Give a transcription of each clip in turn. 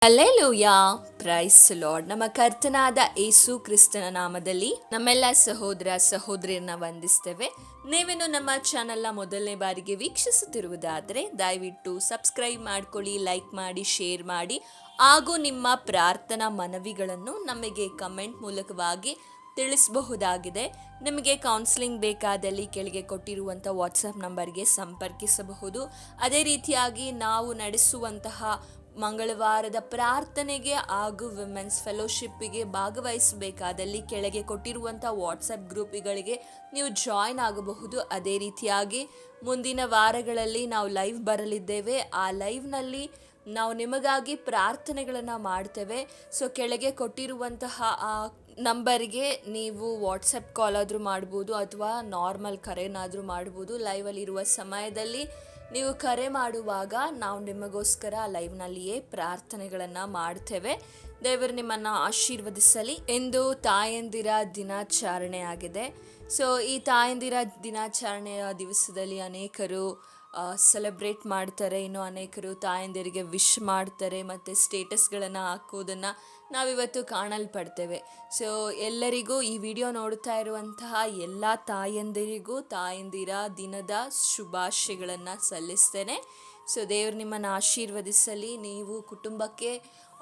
Alleluia, price lord. ನಮ್ಮ ಕರ್ತನಾದ ಏಸು ಕ್ರಿಸ್ತನ ನಾಮದಲ್ಲಿ ನಮ್ಮೆಲ್ಲ ಸಹೋದರ ಸಹೋದರಿಯರನ್ನ ವಂದಿಸ್ತೇವೆ. ನೀವೇನು ನಮ್ಮ ಚಾನೆಲ್ನ ಮೊದಲನೇ ಬಾರಿಗೆ ವೀಕ್ಷಿಸುತ್ತಿರುವುದಾದರೆ ದಯವಿಟ್ಟು ಸಬ್ಸ್ಕ್ರೈಬ್ ಮಾಡ್ಕೊಳ್ಳಿ, ಲೈಕ್ ಮಾಡಿ, ಶೇರ್ ಮಾಡಿ, ಹಾಗೂ ನಿಮ್ಮ ಪ್ರಾರ್ಥನಾ ಮನವಿಗಳನ್ನು ನಮಗೆ ಕಮೆಂಟ್ ಮೂಲಕವಾಗಿ ತಿಳಿಸಬಹುದಾಗಿದೆ. ನಿಮಗೆ ಕೌನ್ಸಿಲಿಂಗ್ ಬೇಕಾದಲ್ಲಿ ಕೆಳಗೆ ಕೊಟ್ಟಿರುವಂಥ ವಾಟ್ಸಪ್ ನಂಬರ್ಗೆ ಸಂಪರ್ಕಿಸಬಹುದು. ಅದೇ ರೀತಿಯಾಗಿ ನಾವು ನಡೆಸುವಂತಹ ಮಂಗಳವಾರದ ಪ್ರಾರ್ಥನೆಗೆ ಹಾಗೂ ವಿಮೆನ್ಸ್ ಫೆಲೋಶಿಪ್ಪಿಗೆ ಭಾಗವಹಿಸಬೇಕಾದಲ್ಲಿ ಕೆಳಗೆ ಕೊಟ್ಟಿರುವಂಥ ವಾಟ್ಸಪ್ ಗ್ರೂಪ್ಗಳಿಗೆ ನೀವು ಜಾಯ್ನ್ ಆಗಬಹುದು. ಅದೇ ರೀತಿಯಾಗಿ ಮುಂದಿನ ವಾರಗಳಲ್ಲಿ ನಾವು ಲೈವ್ ಬರಲಿದ್ದೇವೆ. ಆ ಲೈವ್ನಲ್ಲಿ ನಾವು ನಿಮಗಾಗಿ ಪ್ರಾರ್ಥನೆಗಳನ್ನು ಮಾಡ್ತೇವೆ. ಸೊ ಕೆಳಗೆ ಕೊಟ್ಟಿರುವಂತಹ ಆ ನಂಬರ್ಗೆ ನೀವು ವಾಟ್ಸಪ್ ಕಾಲ್ ಆದರೂ ಮಾಡ್ಬೋದು ಅಥವಾ ನಾರ್ಮಲ್ ಕರೆನಾದರೂ ಮಾಡ್ಬೋದು. ಲೈವಲ್ಲಿರುವ ಸಮಯದಲ್ಲಿ ನೀವು ಕರೆ ಮಾಡುವಾಗ ನಾವು ನಿಮಗೋಸ್ಕರ ಲೈವ್ನಲ್ಲಿಯೇ ಪ್ರಾರ್ಥನೆಗಳನ್ನು ಮಾಡ್ತೇವೆ. ದೇವರು ನಿಮ್ಮನ್ನು ಆಶೀರ್ವದಿಸಲಿ. ಎಂದು ತಾಯಂದಿರ ದಿನಾಚರಣೆ ಆಗಿದೆ. ಸೊ ಈ ತಾಯಂದಿರ ದಿನಾಚರಣೆಯ ದಿವಸದಲ್ಲಿ ಅನೇಕರು ಸೆಲೆಬ್ರೇಟ್ ಮಾಡ್ತಾರೆ, ಇನ್ನು ಅನೇಕರು ತಾಯಂದಿರಿಗೆ ವಿಶ್ ಮಾಡ್ತಾರೆ ಮತ್ತು ಸ್ಟೇಟಸ್ಗಳನ್ನು ಹಾಕೋದನ್ನು ನಾವಿವತ್ತು ಕಾಣಲ್ಪಡ್ತೇವೆ. ಸೊ ಎಲ್ಲರಿಗೂ ಈ ವಿಡಿಯೋ ನೋಡ್ತಾ ಇರುವಂತಹ ಎಲ್ಲ ತಾಯಂದಿರಿಗೂ ತಾಯಂದಿರ ದಿನದ ಶುಭಾಶಯಗಳನ್ನು ಸಲ್ಲಿಸ್ತೇನೆ. ಸೊ ದೇವರು ನಿಮ್ಮನ್ನು ಆಶೀರ್ವದಿಸಲಿ. ನೀವು ಕುಟುಂಬಕ್ಕೆ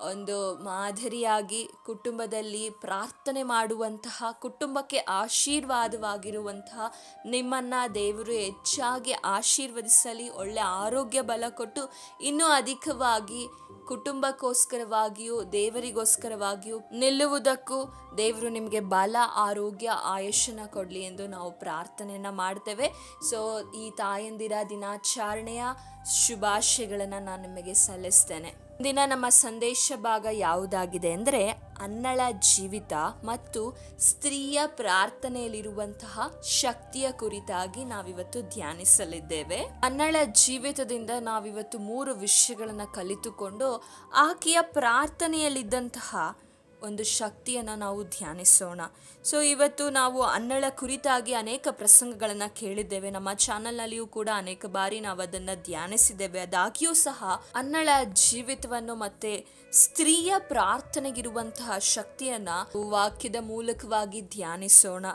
ಒಂದು ಮಾದರಿಯಾಗಿ ಕುಟುಂಬದಲ್ಲಿ ಪ್ರಾರ್ಥನೆ ಮಾಡುವಂತಹ, ಕುಟುಂಬಕ್ಕೆ ಆಶೀರ್ವಾದವಾಗಿರುವಂತಹ ನಿಮ್ಮನ್ನು ದೇವರು ಹೆಚ್ಚಾಗಿ ಆಶೀರ್ವದಿಸಲಿ. ಒಳ್ಳೆ ಆರೋಗ್ಯ ಬಲ ಕೊಟ್ಟು ಇನ್ನೂ ಅಧಿಕವಾಗಿ ಕುಟುಂಬಕ್ಕೋಸ್ಕರವಾಗಿಯೂ ದೇವರಿಗೋಸ್ಕರವಾಗಿಯೂ ನಿಲ್ಲುವುದಕ್ಕೂ ದೇವರು ನಿಮಗೆ ಬಲ, ಆರೋಗ್ಯ, ಆಯುಷ್ಯನ ಕೊಡಲಿ ಎಂದು ನಾವು ಪ್ರಾರ್ಥನೆಯನ್ನು ಮಾಡ್ತೇವೆ. ಸೊ ಈ ತಾಯಂದಿರ ದಿನಾಚರಣೆಯ ಶುಭಾಶಯಗಳನ್ನು ನಾನು ನಿಮಗೆ ಸಲ್ಲಿಸ್ತೇನೆ. ಇಂದಿನ ನಮ್ಮ ಸಂದೇಶ ಭಾಗ ಯಾವುದಾಗಿದೆ ಅಂದರೆ ಅನ್ನಳ ಜೀವಿತ ಮತ್ತು ಸ್ತ್ರೀಯ ಪ್ರಾರ್ಥನೆಯಲ್ಲಿರುವಂತಹ ಶಕ್ತಿಯ ಕುರಿತಾಗಿ ನಾವಿವತ್ತು ಧ್ಯಾನಿಸಲಿದ್ದೇವೆ. ಅನ್ನಳ ಜೀವಿತದಿಂದ ನಾವಿವತ್ತು 3 ವಿಷಯಗಳನ್ನು ಕಲಿತುಕೊಂಡು ಆಕೆಯ ಪ್ರಾರ್ಥನೆಯಲ್ಲಿದ್ದಂತಹ ಒಂದು ಶಕ್ತಿಯನ್ನು ನಾವು ಧ್ಯಾನಿಸೋಣ. ಸೊ ಇವತ್ತು ನಾವು ಅನ್ನಳ ಕುರಿತಾಗಿ ಅನೇಕ ಪ್ರಸಂಗಗಳನ್ನು ಕೇಳಿದ್ದೇವೆ. ನಮ್ಮ ಚಾನಲ್ನಲ್ಲಿಯೂ ಕೂಡ ಅನೇಕ ಬಾರಿ ನಾವು ಅದನ್ನು ಧ್ಯಾನಿಸಿದ್ದೇವೆ. ಆದಾಗ್ಯೂ ಸಹ ಅನ್ನಳ ಜೀವಿತವನ್ನು ಮತ್ತೆ ಸ್ತ್ರೀಯ ಪ್ರಾರ್ಥನೆಗಿರುವಂತಹ ಶಕ್ತಿಯನ್ನು ವಾಕ್ಯದ ಮೂಲಕವಾಗಿ ಧ್ಯಾನಿಸೋಣ.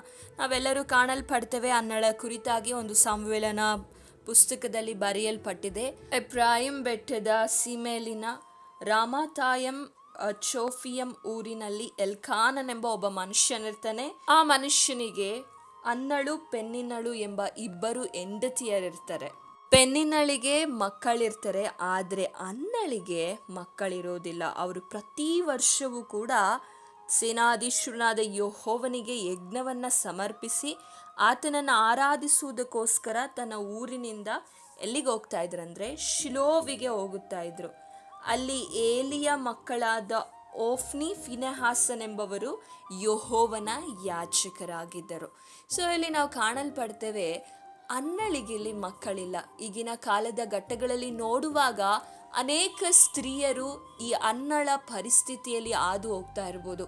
ನಾವೆಲ್ಲರೂ ಕಾಣಲ್ಪಡ್ತೇವೆ. ಅನ್ನಳ ಕುರಿತಾಗಿ ಒಂದು ಸಂವೇಲನ ಪುಸ್ತಕದಲ್ಲಿ ಬರೆಯಲ್ಪಟ್ಟಿದೆ. ಎಫ್ರಾಯಿಂ ಬೆಟ್ಟದ ಸೀಮೆಯಲ್ಲಿನ ರಾಮತಾಯಂ ಚೋಫಿಯಂ ಊರಿನಲ್ಲಿ ಎಲ್ಕಾನನೆಂಬ ಒಬ್ಬ ಮನುಷ್ಯನಿರ್ತಾನೆ. ಆ ಮನುಷ್ಯನಿಗೆ ಅನ್ನಳು ಪೆನ್ನಿನಳು ಎಂಬ 2 ಹೆಂಡತಿಯರಿರ್ತಾರೆ. ಪೆನ್ನಿನಳಿಗೆ ಮಕ್ಕಳಿರ್ತಾರೆ, ಆದರೆ ಅನ್ನಳಿಗೆ ಮಕ್ಕಳಿರೋದಿಲ್ಲ. ಅವರು ಪ್ರತಿ ವರ್ಷವೂ ಕೂಡ ಸೇನಾಧೀಶ್ವರನಾದ ಯೆಹೋವನಿಗೆ ಯಜ್ಞವನ್ನು ಸಮರ್ಪಿಸಿ ಆತನನ್ನು ಆರಾಧಿಸುವುದಕ್ಕೋಸ್ಕರ ತನ್ನ ಊರಿನಿಂದ ಎಲ್ಲಿಗೆ ಹೋಗ್ತಾ ಇದ್ರಂದರೆ ಶಿಲೋವಿಗೆ ಹೋಗುತ್ತಾ ಇದ್ರು. ಅಲ್ಲಿ ಏಲಿಯ ಮಕ್ಕಳಾದ ಓಫ್ನಿ, ಫಿನೆಹಾಸನೆಂಬವರು ಯೆಹೋವನ ಯಾಜಕರಾಗಿದ್ದರು. ಸೊ ಇಲ್ಲಿ ನಾವು ಕಾಣಲ್ಪಡ್ತೇವೆ, ಅನ್ನಳಿಗೆ ಇಲ್ಲಿ ಮಕ್ಕಳಿಲ್ಲ. ಈಗಿನ ಕಾಲದ ಘಟ್ಟಗಳಲ್ಲಿ ನೋಡುವಾಗ ಅನೇಕ ಸ್ತ್ರೀಯರು ಈ ಅನ್ನಳ ಪರಿಸ್ಥಿತಿಯಲ್ಲಿ ಹಾದು ಹೋಗ್ತಾ ಇರ್ಬೋದು.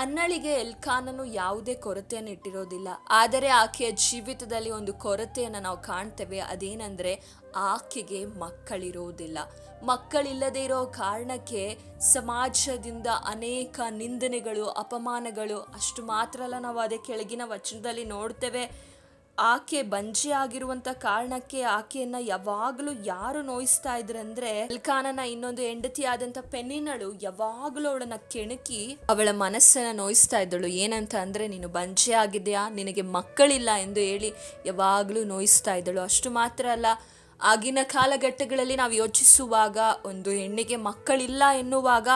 ಅನ್ನಳಿಗೆ ಎಲ್ಕಾನನು ಯಾವುದೇ ಕೊರತೆಯನ್ನು ಇಟ್ಟಿರೋದಿಲ್ಲ, ಆದರೆ ಆಕೆಯ ಜೀವಿತದಲ್ಲಿ ಒಂದು ಕೊರತೆಯನ್ನು ನಾವು ಕಾಣ್ತೇವೆ. ಅದೇನೆಂದರೆ ಆಕೆಗೆ ಮಕ್ಕಳಿರೋದಿಲ್ಲ. ಮಕ್ಕಳಿಲ್ಲದೆ ಇರೋ ಕಾರಣಕ್ಕೆ ಸಮಾಜದಿಂದ ಅನೇಕ ನಿಂದನೆಗಳು, ಅಪಮಾನಗಳು. ಅಷ್ಟು ಮಾತ್ರ ಅಲ್ಲ, ನಾವು ಅದೇ ಕೆಳಗಿನ ವಚನದಲ್ಲಿ ನೋಡ್ತೇವೆ, ಆಕೆ ಬಂಜೆ ಆಗಿರುವಂಥ ಕಾರಣಕ್ಕೆ ಆಕೆಯನ್ನು ಯಾವಾಗಲೂ ಯಾರು ನೋಯಿಸ್ತಾ ಇದ್ರಂದ್ರೆ ಎಲ್ಕಾನನ ಇನ್ನೊಂದು ಹೆಂಡತಿ ಆದಂಥ ಪೆನ್ನಿನಳು ಯಾವಾಗಲೂ ಅವಳನ್ನ ಕೆಣಕಿ ಅವಳ ಮನಸ್ಸನ್ನು ನೋಯಿಸ್ತಾ ಇದ್ದಳು. ಏನಂತ ಅಂದರೆ ನೀನು ಬಂಜೆ ಆಗಿದೆಯಾ, ನಿನಗೆ ಮಕ್ಕಳಿಲ್ಲ ಎಂದು ಹೇಳಿ ಯಾವಾಗಲೂ ನೋಯಿಸ್ತಾ ಇದ್ದಳು. ಅಷ್ಟು ಮಾತ್ರ ಅಲ್ಲ, ಆಗಿನ ಕಾಲಘಟ್ಟಗಳಲ್ಲಿ ನಾವು ಯೋಚಿಸುವಾಗ ಒಂದು ಹೆಣ್ಣಿಗೆ ಮಕ್ಕಳಿಲ್ಲ ಎನ್ನುವಾಗ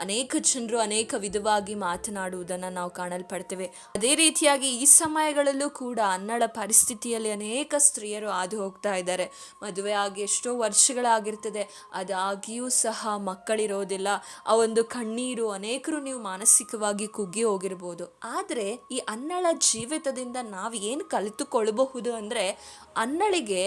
ಅನೇಕ ಜನರು ಅನೇಕ ವಿಧವಾಗಿ ಮಾತನಾಡುವುದನ್ನು ನಾವು ಕಾಣಲ್ಪಡ್ತೇವೆ. ಅದೇ ರೀತಿಯಾಗಿ ಈ ಸಮಯಗಳಲ್ಲೂ ಕೂಡ ಅನ್ನಳ ಪರಿಸ್ಥಿತಿಯಲ್ಲಿ ಅನೇಕ ಸ್ತ್ರೀಯರು ಹಾದು ಹೋಗ್ತಾ ಇದ್ದಾರೆ. ಮದುವೆ ಆಗಿ ಎಷ್ಟೋ ವರ್ಷಗಳಾಗಿರ್ತದೆ, ಅದಾಗಿಯೂ ಸಹ ಮಕ್ಕಳಿರೋದಿಲ್ಲ. ಆ ಒಂದು ಕಣ್ಣೀರು, ಅನೇಕರು ನೀವು ಮಾನಸಿಕವಾಗಿ ಕುಗ್ಗಿ ಹೋಗಿರ್ಬೋದು. ಆದರೆ ಈ ಅನ್ನಳ ಜೀವಿತದಿಂದ ನಾವು ಏನು ಕಲಿತುಕೊಳ್ಳಬಹುದು ಅಂದರೆ ಅನ್ನಳಿಗೆ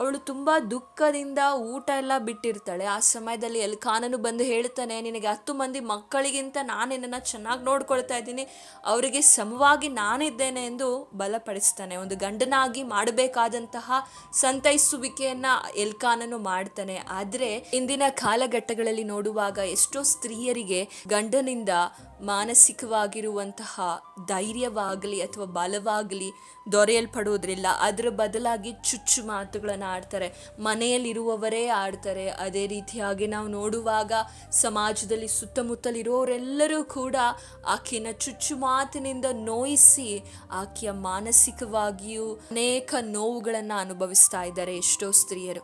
ಅವಳು ತುಂಬ ದುಃಖದಿಂದ ಊಟ ಎಲ್ಲ ಬಿಟ್ಟಿರ್ತಾಳೆ. ಆ ಸಮಯದಲ್ಲಿ ಎಲ್ಕಾನನು ಬಂದು ಹೇಳ್ತಾನೆ, ನಿನಗೆ 10 ಮಂದಿ ಮಕ್ಕಳಿಗಿಂತ ನಾನು ನಿನ್ನನ್ನು ಚೆನ್ನಾಗಿ ನೋಡ್ಕೊಳ್ತಾ ಇದ್ದೀನಿ, ಅವರಿಗೆ ಸಮವಾಗಿ ನಾನಿದ್ದೇನೆ ಎಂದು ಬಲಪಡಿಸ್ತಾನೆ. ಒಂದು ಗಂಡನಾಗಿ ಮಾಡಬೇಕಾದಂತಹ ಸಂತೈಸುವಿಕೆಯನ್ನು ಎಲ್ಕಾನನು ಮಾಡ್ತಾನೆ. ಆದರೆ ಇಂದಿನ ಕಾಲಘಟ್ಟಗಳಲ್ಲಿ ನೋಡುವಾಗ ಎಷ್ಟೋ ಸ್ತ್ರೀಯರಿಗೆ ಗಂಡನಿಂದ ಮಾನಸಿಕವಾಗಿರುವಂತಹ ಧೈರ್ಯವಾಗಲಿ ಅಥವಾ ಬಲವಾಗಲಿ ದೊರೆಯಲ್ಪಡುವುದಿಲ್ಲ. ಅದರ ಬದಲಾಗಿ ಚುಚ್ಚು ಮಾತುಗಳನ್ನು ಆಡ್ತಾರೆ, ಮನೆಯಲ್ಲಿರುವವರೇ ಆಡ್ತಾರೆ. ಅದೇ ರೀತಿಯಾಗಿ ನಾವು ನೋಡುವಾಗ ಸಮಾಜದಲ್ಲಿ ಸುತ್ತಮುತ್ತಲಿರುವವರೆಲ್ಲರೂ ಕೂಡ ಆಕೆಯನ್ನು ಚುಚ್ಚು ಮಾತಿನಿಂದ ನೋಯಿಸಿ ಆಕೆಯ ಮಾನಸಿಕವಾಗಿಯೂ ಅನೇಕ ನೋವುಗಳನ್ನು ಅನುಭವಿಸ್ತಾ ಇದ್ದಾರೆ ಎಷ್ಟೋ ಸ್ತ್ರೀಯರು.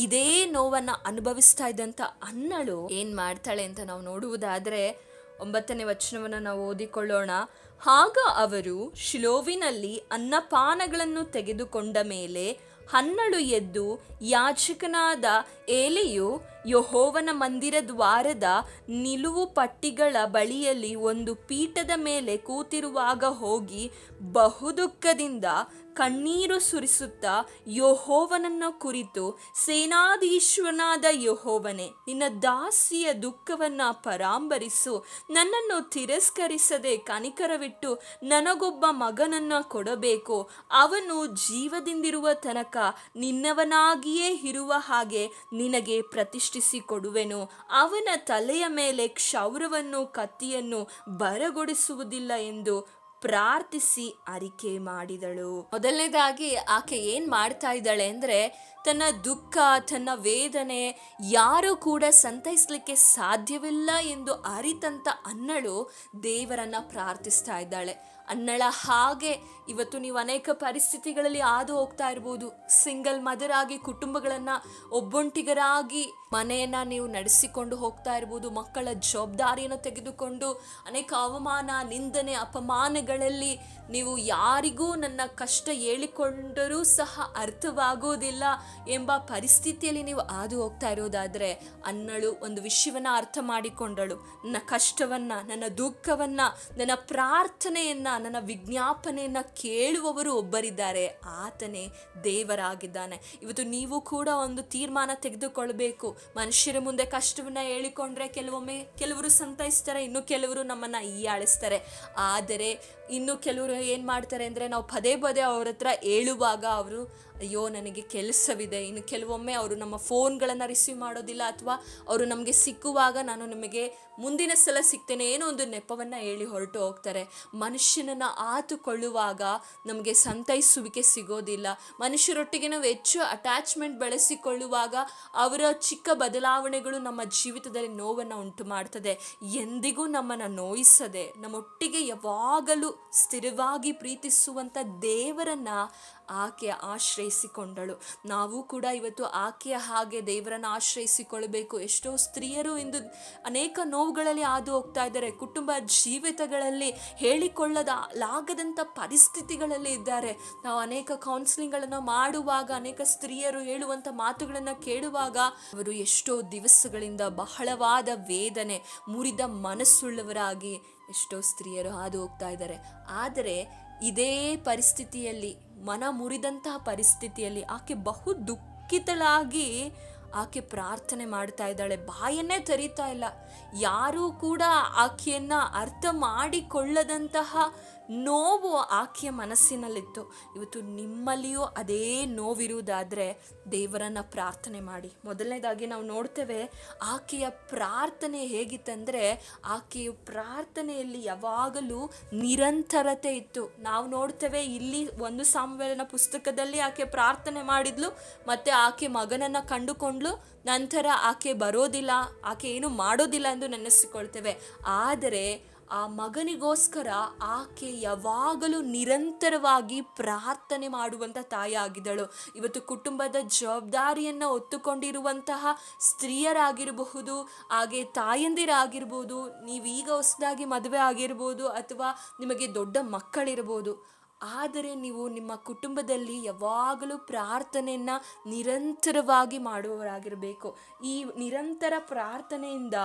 ಇದೇ ನೋವನ್ನು ಅನುಭವಿಸ್ತಾ ಇದ್ದಂಥ ಅನ್ನಳು ಏನು ಮಾಡ್ತಾಳೆ ಅಂತ ನಾವು ನೋಡುವುದಾದರೆ 9ನೇ ವಚನವನ್ನು ನಾವು ಓದಿಕೊಳ್ಳೋಣ. ಆಗ ಅವರು ಶಿಲೋವಿನಲ್ಲಿ ಅನ್ನಪಾನಗಳನ್ನು ತೆಗೆದುಕೊಂಡ ಮೇಲೆ ಹನ್ನಳು ಎದ್ದು ಯಾಜಕನಾದ ಏಲಿಯು ಯೆಹೋವನ ಮಂದಿರ ದ್ವಾರದ ನಿಲುವು ಪಟ್ಟಿಗಳ ಬಳಿಯಲ್ಲಿ ಒಂದು ಪೀಠದ ಮೇಲೆ ಕೂತಿರುವಾಗ ಹೋಗಿ ಬಹುದುಃಖದಿಂದ ಕಣ್ಣೀರು ಸುರಿಸುತ್ತಾ ಯೆಹೋವನನ್ನು ಕುರಿತು, ಸೇನಾಧೀಶ್ವರನಾದ ಯೆಹೋವನೇ, ನಿನ್ನ ದಾಸಿಯ ದುಃಖವನ್ನು ಪರಾಂಬರಿಸು, ನನ್ನನ್ನು ತಿರಸ್ಕರಿಸದೆ ಕನಿಕರವಿಟ್ಟು ನನಗೊಬ್ಬ ಮಗನನ್ನು ಕೊಡಬೇಕು, ಅವನು ಜೀವದಿಂದಿರುವ ತನಕ ನಿನ್ನವನಾಗಿಯೇ ಇರುವ ಹಾಗೆ ನಿನಗೆ ಪ್ರತಿಷ್ಠಿಸಿ ಕೊಡುವೆನು, ಅವನ ತಲೆಯ ಮೇಲೆ ಕ್ಷೌರವನ್ನು ಕತ್ತಿಯನ್ನು ಬರಗೊಡಿಸುವುದಿಲ್ಲ ಎಂದು ಪ್ರಾರ್ಥಿಸಿ ಅರಿಕೆ ಮಾಡಿದಳು. ಮೊದಲನೇದಾಗಿ ಆಕೆ ಏನ್ ಮಾಡ್ತಾ ಇದ್ದಾಳೆ ಅಂದ್ರೆ, ತನ್ನ ದುಃಖ, ತನ್ನ ವೇದನೆ ಯಾರು ಕೂಡ ಸಂತೈಸಲಿಕ್ಕೆ ಸಾಧ್ಯವಿಲ್ಲ ಎಂದು ಅರಿತಂತ ಅನ್ನಳು ದೇವರನ್ನ ಪ್ರಾರ್ಥಿಸ್ತಾ ಇದ್ದಾಳೆ. ಅನ್ನಳ ಹಾಗೆ ಇವತ್ತು ನೀವು ಅನೇಕ ಪರಿಸ್ಥಿತಿಗಳಲ್ಲಿ ಹಾದು ಹೋಗ್ತಾ ಇರ್ಬೋದು. ಸಿಂಗಲ್ ಮದರ್ ಆಗಿ ಕುಟುಂಬಗಳನ್ನು ಒಬ್ಬೊಂಟಿಗರಾಗಿ ಮನೆಯನ್ನು ನೀವು ನಡೆಸಿಕೊಂಡು ಹೋಗ್ತಾ ಇರ್ಬೋದು. ಮಕ್ಕಳ ಜವಾಬ್ದಾರಿಯನ್ನು ತೆಗೆದುಕೊಂಡು ಅನೇಕ ಅವಮಾನ, ನಿಂದನೆ, ಅಪಮಾನಗಳಲ್ಲಿ ನೀವು ಯಾರಿಗೂ ನನ್ನ ಕಷ್ಟ ಹೇಳಿಕೊಂಡರೂ ಸಹ ಅರ್ಥವಾಗುವುದಿಲ್ಲ ಎಂಬ ಪರಿಸ್ಥಿತಿಯಲ್ಲಿ ನೀವು ಹಾದು ಹೋಗ್ತಾ ಇರೋದಾದರೆ, ಅನ್ನಳು ಒಂದು ವಿಷಯವನ್ನು ಅರ್ಥ ಮಾಡಿಕೊಂಡಳು. ನನ್ನ ಕಷ್ಟವನ್ನು, ನನ್ನ ದುಃಖವನ್ನು, ನನ್ನ ಪ್ರಾರ್ಥನೆಯನ್ನು, ನನ್ನ ವಿಜ್ಞಾಪನೆಯನ್ನು ಕೇಳುವವರು ಒಬ್ಬರಿದ್ದಾರೆ, ಆತನೇ ದೇವರಾಗಿದ್ದಾನೆ. ಇವತ್ತು ನೀವು ಕೂಡ ಒಂದು ತೀರ್ಮಾನ ತೆಗೆದುಕೊಳ್ಬೇಕು. ಮನುಷ್ಯರ ಮುಂದೆ ಕಷ್ಟವನ್ನು ಹೇಳಿಕೊಂಡ್ರೆ ಕೆಲವರು ಸಂತೈಸ್ತಾರೆ, ಇನ್ನು ಕೆಲವರು ನಮ್ಮನ್ನು ಹೀಯಾಳಿಸ್ತಾರೆ. ಆದರೆ ಇನ್ನು ಕೆಲವರು ಏನು ಮಾಡ್ತಾರೆ ಅಂದರೆ, ನಾವು ಪದೇ ಪದೇ ಅವ್ರ ಹತ್ರ ಹೇಳುವಾಗ ಅವರು ಅಯ್ಯೋ ನನಗೆ ಕೆಲಸವಿದೆ, ಇನ್ನು ಕೆಲವೊಮ್ಮೆ ಅವರು ನಮ್ಮ ಫೋನ್ಗಳನ್ನು ರಿಸೀವ್ ಮಾಡೋದಿಲ್ಲ, ಅಥವಾ ಅವರು ನಮಗೆ ಸಿಕ್ಕುವಾಗ ನಾನು ನಿಮಗೆ ಮುಂದಿನ ಸಲ ಸಿಗ್ತೇನೆ ಏನೋ ಒಂದು ನೆಪವನ್ನು ಹೇಳಿ ಹೊರಟು ಹೋಗ್ತಾರೆ. ಮನುಷ್ಯನನ್ನು ಆತುಕೊಳ್ಳುವಾಗ ನಮಗೆ ಸಂತೈಸುವಿಕೆ ಸಿಗೋದಿಲ್ಲ. ಮನುಷ್ಯರೊಟ್ಟಿಗೆ ನಾವು ಹೆಚ್ಚು ಅಟ್ಯಾಚ್ಮೆಂಟ್ ಬೆಳೆಸಿಕೊಳ್ಳುವಾಗ ಅವರ ಚಿಕ್ಕ ಬದಲಾವಣೆಗಳು ನಮ್ಮ ಜೀವಿತದಲ್ಲಿ ನೋವನ್ನು ಉಂಟು ಮಾಡ್ತದೆ. ಎಂದಿಗೂ ನಮ್ಮನ್ನು ನೋಯಿಸದೆ ನಮ್ಮೊಟ್ಟಿಗೆ ಯಾವಾಗಲೂ ಸ್ಥಿರವಾಗಿ ಪ್ರೀತಿಸುವಂಥ ದೇವರನ್ನು ಆಕೆ ಆಶ್ರಯಿಸಿಕೊಂಡಳು. ನಾವು ಕೂಡ ಇವತ್ತು ಆಕೆಯ ಹಾಗೆ ದೇವರನ್ನು ಆಶ್ರಯಿಸಿಕೊಳ್ಳಬೇಕು. ಎಷ್ಟೋ ಸ್ತ್ರೀಯರು ಇಂದು ಅನೇಕ ನೋವುಗಳಲ್ಲಿ ಹಾದು ಹೋಗ್ತಾ ಇದ್ದಾರೆ. ಕುಟುಂಬ ಜೀವಿತಗಳಲ್ಲಿ ಹೇಳಿಕೊಳ್ಳಲಾಗದಂಥ ಪರಿಸ್ಥಿತಿಗಳಲ್ಲಿ ಇದ್ದಾರೆ. ನಾವು ಅನೇಕ ಕೌನ್ಸಿಲಿಂಗ್ಗಳನ್ನು ಮಾಡುವಾಗ, ಅನೇಕ ಸ್ತ್ರೀಯರು ಹೇಳುವಂಥ ಮಾತುಗಳನ್ನು ಕೇಳುವಾಗ ಅವರು ಎಷ್ಟೋ ದಿವಸಗಳಿಂದ ಬಹಳವಾದ ವೇದನೆ, ಮುರಿದ ಮನಸ್ಸುಳ್ಳವರಾಗಿ ಎಷ್ಟೋ ಸ್ತ್ರೀಯರು ಹಾದು ಹೋಗ್ತಾ ಇದ್ದಾರೆ. ಆದರೆ ಇದೇ ಪರಿಸ್ಥಿತಿಯಲ್ಲಿ, ಮನ ಮುರಿದಂತಹ ಪರಿಸ್ಥಿತಿಯಲ್ಲಿ ಆಕೆ ಬಹು ದುಃಖಿತಳಾಗಿ ಆಕೆ ಪ್ರಾರ್ಥನೆ ಮಾಡ್ತಾ ಇದ್ದಾಳೆ. ಬಾಯನ್ನೇ ತೆರೀತಾ ಇಲ್ಲ. ಯಾರೂ ಕೂಡ ಆಕೆಯನ್ನು ಅರ್ಥ ಮಾಡಿಕೊಳ್ಳದಂತಹ ನೋವು ಆಕೆಯ ಮನಸ್ಸಿನಲ್ಲಿತ್ತು. ಇವತ್ತು ನಿಮ್ಮಲ್ಲಿಯೂ ಅದೇ ನೋವಿರುವುದಾದರೆ ದೇವರನ್ನು ಪ್ರಾರ್ಥನೆ ಮಾಡಿ. ಮೊದಲನೇದಾಗಿ ನಾವು ನೋಡ್ತೇವೆ ಆಕೆಯ ಪ್ರಾರ್ಥನೆ ಹೇಗಿತ್ತಂದರೆ, ಆಕೆಯ ಪ್ರಾರ್ಥನೆಯಲ್ಲಿ ಯಾವಾಗಲೂ ನಿರಂತರತೆ ಇತ್ತು. ನಾವು ನೋಡ್ತೇವೆ ಇಲ್ಲಿ 1 ಸಾಮುವೇಲನ ಪುಸ್ತಕದಲ್ಲಿ ಆಕೆ ಪ್ರಾರ್ಥನೆ ಮಾಡಿದ್ಲು, ಮತ್ತು ಆಕೆ ಮಗನನ್ನು ಕಂಡುಕೊಂಡ್ಲು. ನಂತರ ಆಕೆ ಬರೋದಿಲ್ಲ, ಆಕೆ ಏನು ಮಾಡೋದಿಲ್ಲ ಎಂದು ನೆನೆಸಿಕೊಳ್ತೇವೆ. ಆದರೆ ಆ ಮಗನಿಗೋಸ್ಕರ ಆಕೆ ಯಾವಾಗಲೂ ನಿರಂತರವಾಗಿ ಪ್ರಾರ್ಥನೆ ಮಾಡುವಂಥ ತಾಯಿಯಾಗಿದ್ದಳು. ಇವತ್ತು ಕುಟುಂಬದ ಜವಾಬ್ದಾರಿಯನ್ನು ಹೊತ್ತುಕೊಂಡಿರುವಂತಹ ಸ್ತ್ರೀಯರಾಗಿರಬಹುದು, ಹಾಗೆ ತಾಯಂದಿರಾಗಿರ್ಬೋದು, ನೀವೀಗ ಹೊಸದಾಗಿ ಮದುವೆ ಆಗಿರ್ಬೋದು, ಅಥವಾ ನಿಮಗೆ ದೊಡ್ಡ ಮಕ್ಕಳಿರ್ಬೋದು. ಆದರೆ ನೀವು ನಿಮ್ಮ ಕುಟುಂಬದಲ್ಲಿ ಯಾವಾಗಲೂ ಪ್ರಾರ್ಥನೆಯನ್ನು ನಿರಂತರವಾಗಿ ಮಾಡುವವರಾಗಿರಬೇಕು. ಈ ನಿರಂತರ ಪ್ರಾರ್ಥನೆಯಿಂದ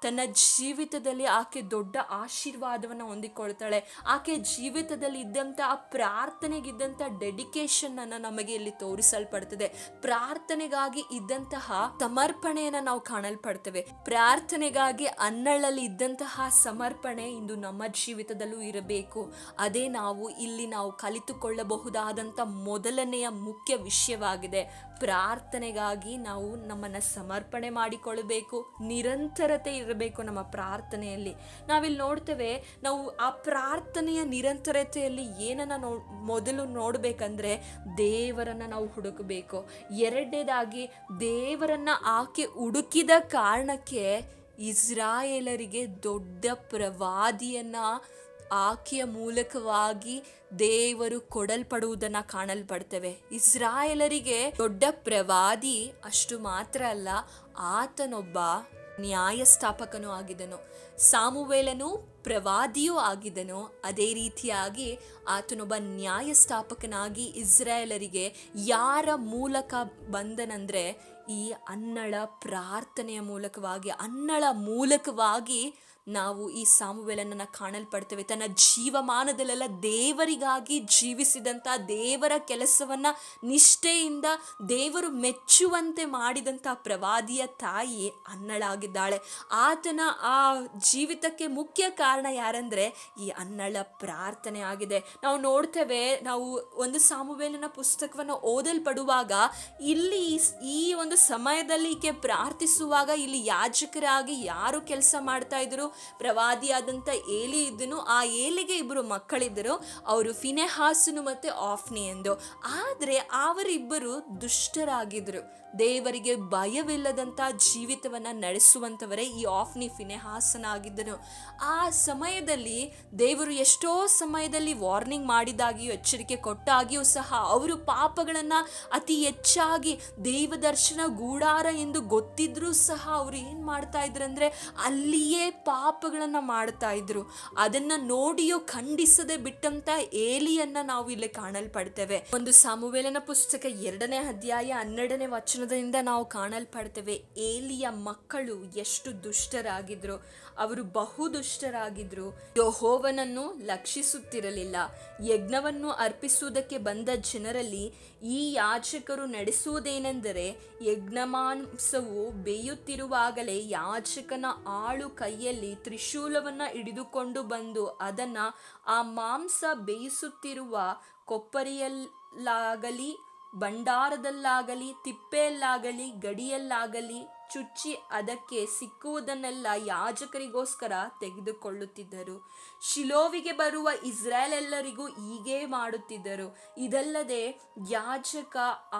ತನ್ನ ಜೀವಿತದಲ್ಲಿ ಆಕೆ ದೊಡ್ಡ ಆಶೀರ್ವಾದವನ್ನು ಹೊಂದಿಕೊಳ್ತಾಳೆ. ಆಕೆ ಜೀವಿತದಲ್ಲಿ ಇದ್ದಂಥ ಆ ಪ್ರಾರ್ಥನೆಗಿದ್ದಂಥ ಡೆಡಿಕೇಶನ್ ಅನ್ನು ನಮಗೆ ಇಲ್ಲಿ ತೋರಿಸಲ್ಪಡ್ತದೆ. ಪ್ರಾರ್ಥನೆಗಾಗಿ ಇದ್ದಂತಹ ಸಮರ್ಪಣೆಯನ್ನು ನಾವು ಕಾಣಲ್ಪಡ್ತೇವೆ. ಪ್ರಾರ್ಥನೆಗಾಗಿ ಅನ್ನಳಲ್ಲಿ ಇದ್ದಂತಹ ಸಮರ್ಪಣೆ ಇಂದು ನಮ್ಮ ಜೀವಿತದಲ್ಲೂ ಇರಬೇಕು. ಅದೇ ನಾವು ಕಲಿತುಕೊಳ್ಳಬಹುದಾದಂಥ ಮೊದಲನೆಯ ಮುಖ್ಯ ವಿಷಯವಾಗಿದೆ. ಪ್ರಾರ್ಥನೆಗಾಗಿ ನಾವು ನಮ್ಮನ್ನು ಸಮರ್ಪಣೆ ಮಾಡಿಕೊಳ್ಳಬೇಕು. ನಿರಂತರತೆ ಇರಬೇಕು ನಮ್ಮ ಪ್ರಾರ್ಥನೆಯಲ್ಲಿ. ನಾವಿಲ್ಲಿ ನೋಡ್ತೇವೆ, ನಾವು ಆ ಪ್ರಾರ್ಥನೆಯ ನಿರಂತರತೆಯಲ್ಲಿ ಏನನ್ನ ಮೊದಲು ನೋಡ್ಬೇಕಂದ್ರೆ ದೇವರನ್ನ ನಾವು ಹುಡುಕಬೇಕು. ಎರಡನೇದಾಗಿ, ದೇವರನ್ನ ಆಕೆ ಹುಡುಕಿದ ಕಾರಣಕ್ಕೆ ಇಸ್ರಾಯೇಲರಿಗೆ ದೊಡ್ಡ ಪ್ರವಾದಿಯನ್ನ ಆಕೆಯ ಮೂಲಕವಾಗಿ ದೇವರು ಕೊಡಲ್ಪಡುವುದನ್ನ ಕಾಣಲ್ಪಡ್ತೇವೆ. ಇಸ್ರಾಯೇಲರಿಗೆ ದೊಡ್ಡ ಪ್ರವಾದಿ ಅಷ್ಟು ಮಾತ್ರ ಅಲ್ಲ, ಆತನೊಬ್ಬ ನ್ಯಾಯಸ್ಥಾಪಕನೂ ಆಗಿದನು. ಸಾಮುವೇಲನು ಪ್ರವಾದಿಯೂ ಆಗಿದನು. ಅದೇ ರೀತಿಯಾಗಿ ಆತನೊಬ್ಬ ನ್ಯಾಯಸ್ಥಾಪಕನಾಗಿ ಇಸ್ರಾಯೇಲರಿಗೆ ಯಾರ ಮೂಲಕ ಬಂದನಂದ್ರೆ ಈ ಅನ್ನಳ ಪ್ರಾರ್ಥನೆಯ ಮೂಲಕವಾಗಿ ನಾವು ಈ ಸಾಮುವೇಲನನ್ನ ಕಾಣಲ್ಪಡ್ತೇವೆ. ತನ್ನ ಜೀವಮಾನದಲ್ಲೆಲ್ಲ ದೇವರಿಗಾಗಿ ಜೀವಿಸಿದಂಥ, ದೇವರ ಕೆಲಸವನ್ನ ನಿಷ್ಠೆಯಿಂದ ದೇವರು ಮೆಚ್ಚುವಂತೆ ಮಾಡಿದಂಥ ಪ್ರವಾದಿಯ ತಾಯಿ ಅನ್ನಳಾಗಿದ್ದಾಳೆ. ಆತನ ಆ ಜೀವಿತಕ್ಕೆ ಮುಖ್ಯ ಕಾರಣ ಯಾರಂದ್ರೆ ಈ ಅನ್ನಳ ಪ್ರಾರ್ಥನೆ ಆಗಿದೆ. ನಾವು ನೋಡ್ತೇವೆ, ನಾವು ಒಂದು ಸಾಮುವೇಲನ ಪುಸ್ತಕವನ್ನು ಓದಲ್ಪಡುವಾಗ ಇಲ್ಲಿ ಈ ಒಂದು ಸಮಯದಲ್ಲಿ ಈಕೆ ಪ್ರಾರ್ಥಿಸುವಾಗ ಇಲ್ಲಿ ಯಾಜಕರಾಗಿ ಯಾರು ಕೆಲಸ ಮಾಡ್ತಾ ಇದ್ರು? ಪ್ರವಾದಿಯಾದಂಥ ಏಲಿ ಇದ್ದನು. ಆ ಏಲಿಗೆ ಇಬ್ಬರು ಮಕ್ಕಳಿದ್ದರು, ಅವರು ಫಿನೆಹಾಸನು ಮತ್ತೆ ಆಫ್ನಿ ಎಂದು. ಆದರೆ ಅವರಿಬ್ಬರು ದುಷ್ಟರಾಗಿದ್ರು. ದೇವರಿಗೆ ಭಯವಿಲ್ಲದಂಥ ಜೀವಿತವನ್ನ ನಡೆಸುವಂಥವರೇ ಈ ಆಫ್ನಿ ಫಿನೆಹಾಸನಾಗಿದ್ದನು. ಆ ಸಮಯದಲ್ಲಿ ದೇವರು ಎಷ್ಟೋ ಸಮಯದಲ್ಲಿ ವಾರ್ನಿಂಗ್ ಮಾಡಿದಾಗಿಯೂ, ಎಚ್ಚರಿಕೆ ಕೊಟ್ಟಾಗಿಯೂ ಸಹ ಅವರು ಪಾಪಗಳನ್ನ ಅತಿ ಹೆಚ್ಚಾಗಿ ದೇವದರ್ಶನ ಗೂಡಾರ ಎಂದು ಗೊತ್ತಿದ್ರೂ ಸಹ ಅವರು ಏನ್ ಮಾಡ್ತಾ ಇದ್ರು ಅಂದ್ರೆ ಅಲ್ಲಿಯೇ ಪಾಪಗಳನ್ನ ಮಾಡ್ತಾ ಇದ್ರು. ಅದನ್ನ ನೋಡಿಯೂ ಖಂಡಿಸದೆ ಬಿಟ್ಟಂತ ಏಲಿಯನ್ನ ನಾವು ಇಲ್ಲಿ ಕಾಣಲ್ಪಡ್ತೇವೆ. ಒಂದು ಸಾಮುವೇಲನ ಪುಸ್ತಕ 2ನೇ ಅಧ್ಯಾಯ 12ನೇ ವಚನದಿಂದ ನಾವು ಕಾಣಲ್ಪಡ್ತೇವೆ, ಏಲಿಯ ಮಕ್ಕಳು ಎಷ್ಟು ದುಷ್ಟರಾಗಿದ್ರು. ಅವರು ಬಹು ದುಷ್ಟರಾಗಿದ್ರು. ಯೆಹೋವನನ್ನು ಲಕ್ಷಿಸುತ್ತಿರಲಿಲ್ಲ. ಯಜ್ಞವನ್ನು ಅರ್ಪಿಸುವುದಕ್ಕೆ ಬಂದ ಜನರಲ್ಲಿ ಈ ಯಾಜಕರು ನಡೆಸುವುದೇನೆಂದರೆ, ಯಜ್ಞಮಾಂಸವು ಬೇಯುತ್ತಿರುವಾಗಲೇ ಯಾಜಕನ ಆಳು ಕೈಯಲ್ಲಿ ತ್ರಿಶೂಲವನ್ನ ಹಿಡಿದುಕೊಂಡು ಬಂದು ಅದನ್ನ ಆ ಮಾಂಸ ಬೇಯಿಸುತ್ತಿರುವ ಕೊಪ್ಪರಿಯಲ್ಲಾಗಲಿ, ಭಂಡಾರದಲ್ಲಾಗಲಿ, ತಿಪ್ಪೆಯಲ್ಲಾಗಲಿ, ಗಡಿಯಲ್ಲಾಗಲಿ ಚುಚ್ಚಿ ಅದಕ್ಕೆ ಸಿಕ್ಕುವುದನ್ನೆಲ್ಲ ಯಾಜಕರಿಗೋಸ್ಕರ ತೆಗೆದುಕೊಳ್ಳುತ್ತಿದ್ದರು. ಶಿಲೋವಿಗೆ ಬರುವ ಇಸ್ರಾಯೇಲೆಲ್ಲರಿಗೂ ಹೀಗೇ ಮಾಡುತ್ತಿದ್ದರು. ಇದಲ್ಲದೆ ಯಾಜಕ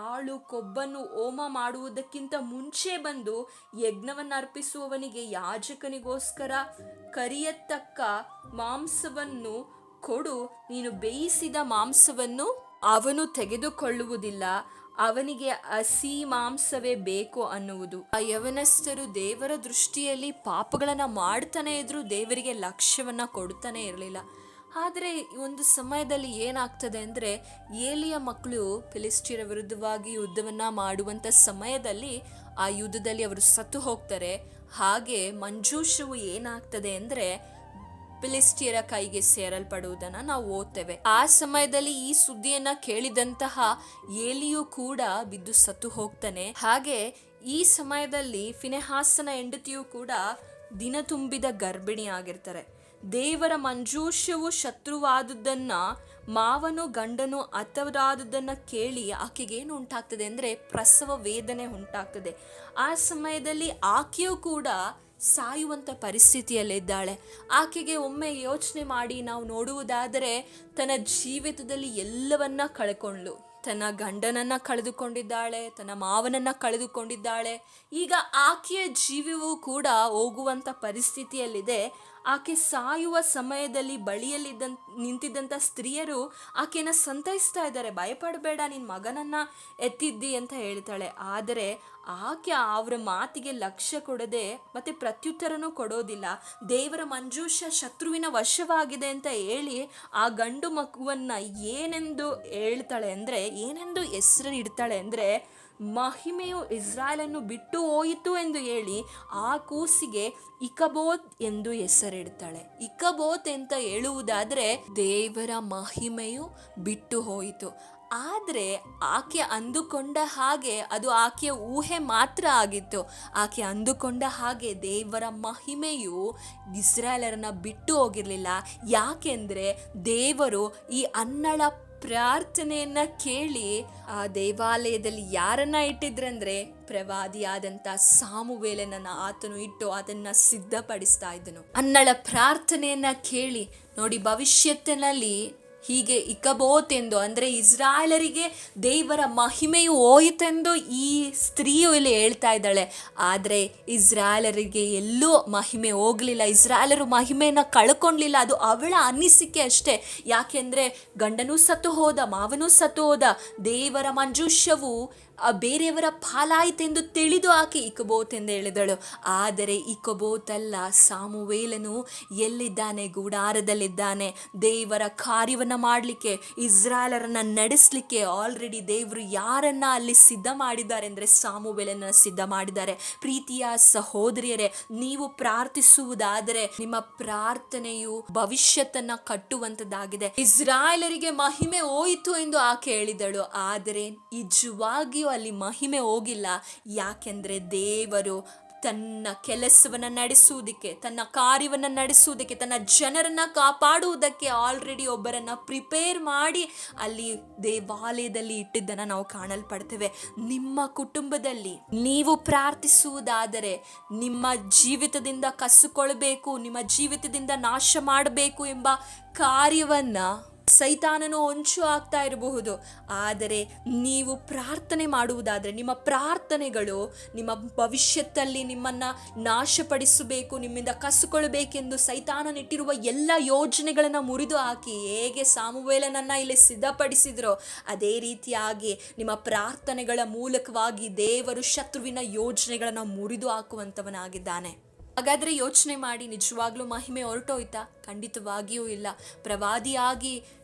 ಆಳು ಕೊಬ್ಬನ್ನು ಹೋಮ ಮಾಡುವುದಕ್ಕಿಂತ ಮುಂಚೆ ಬಂದು ಯಜ್ಞವನ್ನು ಅರ್ಪಿಸುವವನಿಗೆ ಯಾಜಕನಿಗೋಸ್ಕರ ಕರಿಯತಕ್ಕ ಮಾಂಸವನ್ನು ಕೊಡು, ನೀನು ಬೇಯಿಸಿದ ಮಾಂಸವನ್ನು ಅವನು ತೆಗೆದುಕೊಳ್ಳುವುದಿಲ್ಲ, ಅವನಿಗೆ ಹಸಿ ಮಾಂಸವೇ ಬೇಕು ಅನ್ನುವುದು. ಆ ಯವನಸ್ಥರು ದೇವರ ದೃಷ್ಟಿಯಲ್ಲಿ ಪಾಪಗಳನ್ನ ಮಾಡ್ತಾನೆ ಇದ್ರು, ದೇವರಿಗೆ ಲಕ್ಷ್ಯವನ್ನ ಕೊಡ್ತಾನೆ ಇರಲಿಲ್ಲ. ಆದರೆ ಒಂದು ಸಮಯದಲ್ಲಿ ಏನಾಗ್ತದೆ ಅಂದರೆ, ಏಲಿಯ ಮಕ್ಕಳು ಫಿಲಿಸ್ಟಿಯರ ವಿರುದ್ಧವಾಗಿ ಯುದ್ಧವನ್ನ ಮಾಡುವಂಥ ಸಮಯದಲ್ಲಿ ಆ ಯುದ್ಧದಲ್ಲಿ ಅವರು ಸತ್ತು ಹೋಗ್ತಾರೆ. ಹಾಗೆ ಮಂಜೂಷವು ಏನಾಗ್ತದೆ ಅಂದರೆ ಫಿಲಿಸ್ಟಿಯರ ಕೈಗೆ ಸೇರಲ್ಪಡುವುದನ್ನ ನಾವು ಓದ್ತೇವೆ. ಆ ಸಮಯದಲ್ಲಿ ಈ ಸುದ್ದಿಯನ್ನ ಕೇಳಿದಂತಹ ಏಲಿಯು ಕೂಡ ಬಿದ್ದು ಸತ್ತು ಹೋಗ್ತಾನೆ. ಹಾಗೆ ಈ ಸಮಯದಲ್ಲಿ ಫಿನೆಹಾಸನ ಹೆಂಡತಿಯು ಕೂಡ ದಿನ ತುಂಬಿದ ಗರ್ಭಿಣಿ ಆಗಿರ್ತಾರೆ. ದೇವರ ಮಂಜೂಷವು ಶತ್ರುವಾದುದನ್ನ, ಮಾವನು ಗಂಡನು ಹತರಾದುದನ್ನ ಕೇಳಿ ಆಕೆಗೇನು ಉಂಟಾಗ್ತದೆ ಅಂದರೆ ಪ್ರಸವ ವೇದನೆ ಉಂಟಾಗ್ತದೆ. ಆ ಸಮಯದಲ್ಲಿ ಆಕೆಯು ಕೂಡ ಸಾಯುವಂಥ ಪರಿಸ್ಥಿತಿಯಲ್ಲಿದ್ದಾಳೆ. ಆಕೆಗೆ ಒಮ್ಮೆ ಯೋಚನೆ ಮಾಡಿ ನಾವು ನೋಡುವುದಾದರೆ, ತನ್ನ ಜೀವಿತದಲ್ಲಿ ಎಲ್ಲವನ್ನ ಕಳ್ಕೊಂಡ್ಳು. ತನ್ನ ಗಂಡನನ್ನ ಕಳೆದುಕೊಂಡಿದ್ದಾಳೆ, ತನ್ನ ಮಾವನನ್ನ ಕಳೆದುಕೊಂಡಿದ್ದಾಳೆ. ಈಗ ಆಕೆಯ ಜೀವವೂ ಕೂಡ ಹೋಗುವಂಥ ಪರಿಸ್ಥಿತಿಯಲ್ಲಿದೆ. ಆಕೆ ಸಾಯುವ ಸಮಯದಲ್ಲಿ ಬಳಿಯಲ್ಲಿ ನಿಂತಿದ್ದಂಥ ಸ್ತ್ರೀಯರು ಆಕೆನ ಸಂತೈಸ್ತಾ ಇದ್ದಾರೆ, ಭಯಪಡಬೇಡ, ನಿನ್ನ ಮಗನನ್ನ ಎತ್ತಿದ್ದಿ ಅಂತ ಹೇಳ್ತಾಳೆ. ಆದರೆ ಆಕೆ ಅವರ ಮಾತಿಗೆ ಲಕ್ಷ್ಯ ಕೊಡದೆ ಮತ್ತೆ ಪ್ರತ್ಯುತ್ತರನೂ ಕೊಡೋದಿಲ್ಲ. ದೇವರ ಮಂಜೂಷ ಶತ್ರುವಿನ ವಶವಾಗಿದೆ ಅಂತ ಹೇಳಿ ಆ ಗಂಡು ಮಗುವನ್ನ ಏನೆಂದು ಹೇಳ್ತಾಳೆ ಅಂದರೆ, ಏನೆಂದು ಹೆಸರು ಇಡ್ತಾಳೆ ಅಂದರೆ ಮಹಿಮೆಯು ಇಸ್ರಾಯೇಲನ್ನು ಬಿಟ್ಟು ಹೋಯಿತು ಎಂದು ಹೇಳಿ ಆ ಕೂಸಿಗೆ ಇಕಬೋತ್ ಎಂದು ಹೆಸರಿಡ್ತಾಳೆ. ಇಕಬೋತ್ ಅಂತ ಹೇಳುವುದಾದ್ರೆ ದೇವರ ಮಹಿಮೆಯು ಬಿಟ್ಟು ಹೋಯಿತು. ಆದರೆ ಆಕೆ ಅಂದುಕೊಂಡ ಹಾಗೆ ಅದು ಆಕೆಯ ಊಹೆ ಮಾತ್ರ ಆಗಿತ್ತು. ಆಕೆ ಅಂದುಕೊಂಡ ಹಾಗೆ ದೇವರ ಮಹಿಮೆಯು ಇಸ್ರಾಯೇಲರನ್ನ ಬಿಟ್ಟು ಹೋಗಿರಲಿಲ್ಲ. ಯಾಕೆಂದರೆ ದೇವರು ಈ ಅನ್ನಳ ಪ್ರಾರ್ಥನೆಯನ್ನ ಕೇಳಿ ಆ ದೇವಾಲಯದಲ್ಲಿ ಯಾರನ್ನ ಇಟ್ಟಿದ್ರಂದ್ರೆ ಪ್ರವಾದಿಯಾದಂಥ ಸಾಮುವೇಲನನ್ನ ಆತನು ಇಟ್ಟು ಅದನ್ನ ಸಿದ್ಧಪಡಿಸ್ತಾ ಇದ್ದನು. ಅನ್ನಳ ಪ್ರಾರ್ಥನೆಯನ್ನ ಕೇಳಿ ನೋಡಿ, ಭವಿಷ್ಯತ್ತಿನಲ್ಲಿ ಹೀಗೆ ಇಕಬೋತ್ ಎಂದು ಅಂದರೆ ಇಸ್ರಾಯೇಲರಿಗೆ ದೇವರ ಮಹಿಮೆಯು ಹೋಯಿತೆಂದು ಈ ಸ್ತ್ರೀಯು ಇಲ್ಲಿ ಹೇಳ್ತಾ ಇದ್ದಾಳೆ. ಆದರೆ ಇಸ್ರಾಯೇಲರಿಗೆ ಎಲ್ಲೂ ಮಹಿಮೆ ಹೋಗಲಿಲ್ಲ. ಇಸ್ರಾಯೇಲರು ಮಹಿಮೆಯನ್ನು ಕಳ್ಕೊಳ್ಳಲಿಲ್ಲ. ಅದು ಅವಳ ಅನಿಸಿಕೆ ಅಷ್ಟೇ. ಯಾಕೆಂದರೆ ಗಂಡನೂ ಸತ್ತು ಹೋದ, ಮಾವನೂ ಸತ್ತು ಹೋದ, ದೇವರ ಮಂಜೂಷವು ಬೇರೆಯವರ ಪಾಲಾಯಿತೆಂದು ತಿಳಿದು ಆಕೆ ಇಕಬೋತ್ ಎಂದು ಹೇಳಿದಳು. ಆದರೆ ಇಕಬೋತ್ ಅಲ್ಲ, ಸಾಮುವೇಲನು ಎಲ್ಲಿದ್ದಾನೆ? ಗುಡಾರದಲ್ಲಿದ್ದಾನೆ. ದೇವರ ಕಾರ್ಯವನ್ನು ಮಾಡಲಿಕ್ಕೆ, ಇಸ್ರಾಯೇಲರನ್ನ ನಡೆಸಲಿಕ್ಕೆ ಆಲ್ರೆಡಿ ದೇವರು ಯಾರನ್ನ ಅಲ್ಲಿ ಸಿದ್ಧ ಮಾಡಿದ್ದಾರೆ ಅಂದರೆ ಸಾಮುವೇಲನ ಸಿದ್ಧ ಮಾಡಿದ್ದಾರೆ. ಪ್ರೀತಿಯ ಸಹೋದರಿಯರೇ, ನೀವು ಪ್ರಾರ್ಥಿಸುವುದಾದರೆ ನಿಮ್ಮ ಪ್ರಾರ್ಥನೆಯು ಭವಿಷ್ಯತನ್ನ ಕಟ್ಟುವಂತದ್ದಾಗಿದೆ. ಇಸ್ರಾಯೇಲರಿಗೆ ಮಹಿಮೆ ಹೋಯಿತು ಎಂದು ಆಕೆ ಹೇಳಿದಳು, ಆದರೆ ನಿಜವಾಗಿಯೂ ಅಲ್ಲಿ ಮಹಿಮೆ ಹೋಗಿಲ್ಲ. ಯಾಕೆಂದ್ರೆ ದೇವರು ತನ್ನ ಕೆಲಸವನ್ನು ನಡೆಸುವುದಕ್ಕೆ, ತನ್ನ ಕಾರ್ಯವನ್ನು ನಡೆಸುವುದಕ್ಕೆ, ತನ್ನ ಜನರನ್ನ ಕಾಪಾಡುವುದಕ್ಕೆ ಆಲ್ರೆಡಿ ಒಬ್ಬರನ್ನ ಪ್ರಿಪೇರ್ ಮಾಡಿ ಅಲ್ಲಿ ದೇವಾಲಯದಲ್ಲಿ ಇಟ್ಟಿದ್ದನ್ನು ನಾವು ಕಾಣಲ್ಪಡ್ತೇವೆ. ನಿಮ್ಮ ಕುಟುಂಬದಲ್ಲಿ ನೀವು ಪ್ರಾರ್ಥಿಸುವುದಾದರೆ ನಿಮ್ಮ ಜೀವಿತದಿಂದ ಕಸುಕೊಳ್ಬೇಕು, ನಿಮ್ಮ ಜೀವಿತದಿಂದ ನಾಶ ಮಾಡಬೇಕು ಎಂಬ ಕಾರ್ಯವನ್ನ ಸೈತಾನನು ಹೊಂಚು ಆಗ್ತಾ ಇರಬಹುದು. ಆದರೆ ನೀವು ಪ್ರಾರ್ಥನೆ ಮಾಡುವುದಾದರೆ ನಿಮ್ಮ ಪ್ರಾರ್ಥನೆಗಳು ನಿಮ್ಮ ಭವಿಷ್ಯದಲ್ಲಿ ನಿಮ್ಮನ್ನು ನಾಶಪಡಿಸಬೇಕು, ನಿಮ್ಮಿಂದ ಕಸುಕೊಳ್ಬೇಕೆಂದು ಸೈತಾನನಿಟ್ಟಿರುವ ಎಲ್ಲ ಯೋಜನೆಗಳನ್ನು ಮುರಿದು ಹಾಕಿ ಹೇಗೆ ಸಾಮುವೇಲನನ್ನು ಇಲ್ಲಿ ಸಿದ್ಧಪಡಿಸಿದ್ರೋ ಅದೇ ರೀತಿಯಾಗಿ ನಿಮ್ಮ ಪ್ರಾರ್ಥನೆಗಳ ಮೂಲಕವಾಗಿ ದೇವರು ಶತ್ರುವಿನ ಯೋಜನೆಗಳನ್ನು ಮುರಿದು ಹಾಕುವಂಥವನಾಗಿದ್ದಾನೆ. ಹಾಗಾದರೆ ಯೋಚನೆ ಮಾಡಿ, ನಿಜವಾಗ್ಲೂ ಮಹಿಮೆ ಹೊರಟೋಯ್ತಾ? ಖಂಡಿತವಾಗಿಯೂ ಇಲ್ಲ. ಪ್ರವಾದಿಯಾಗಿ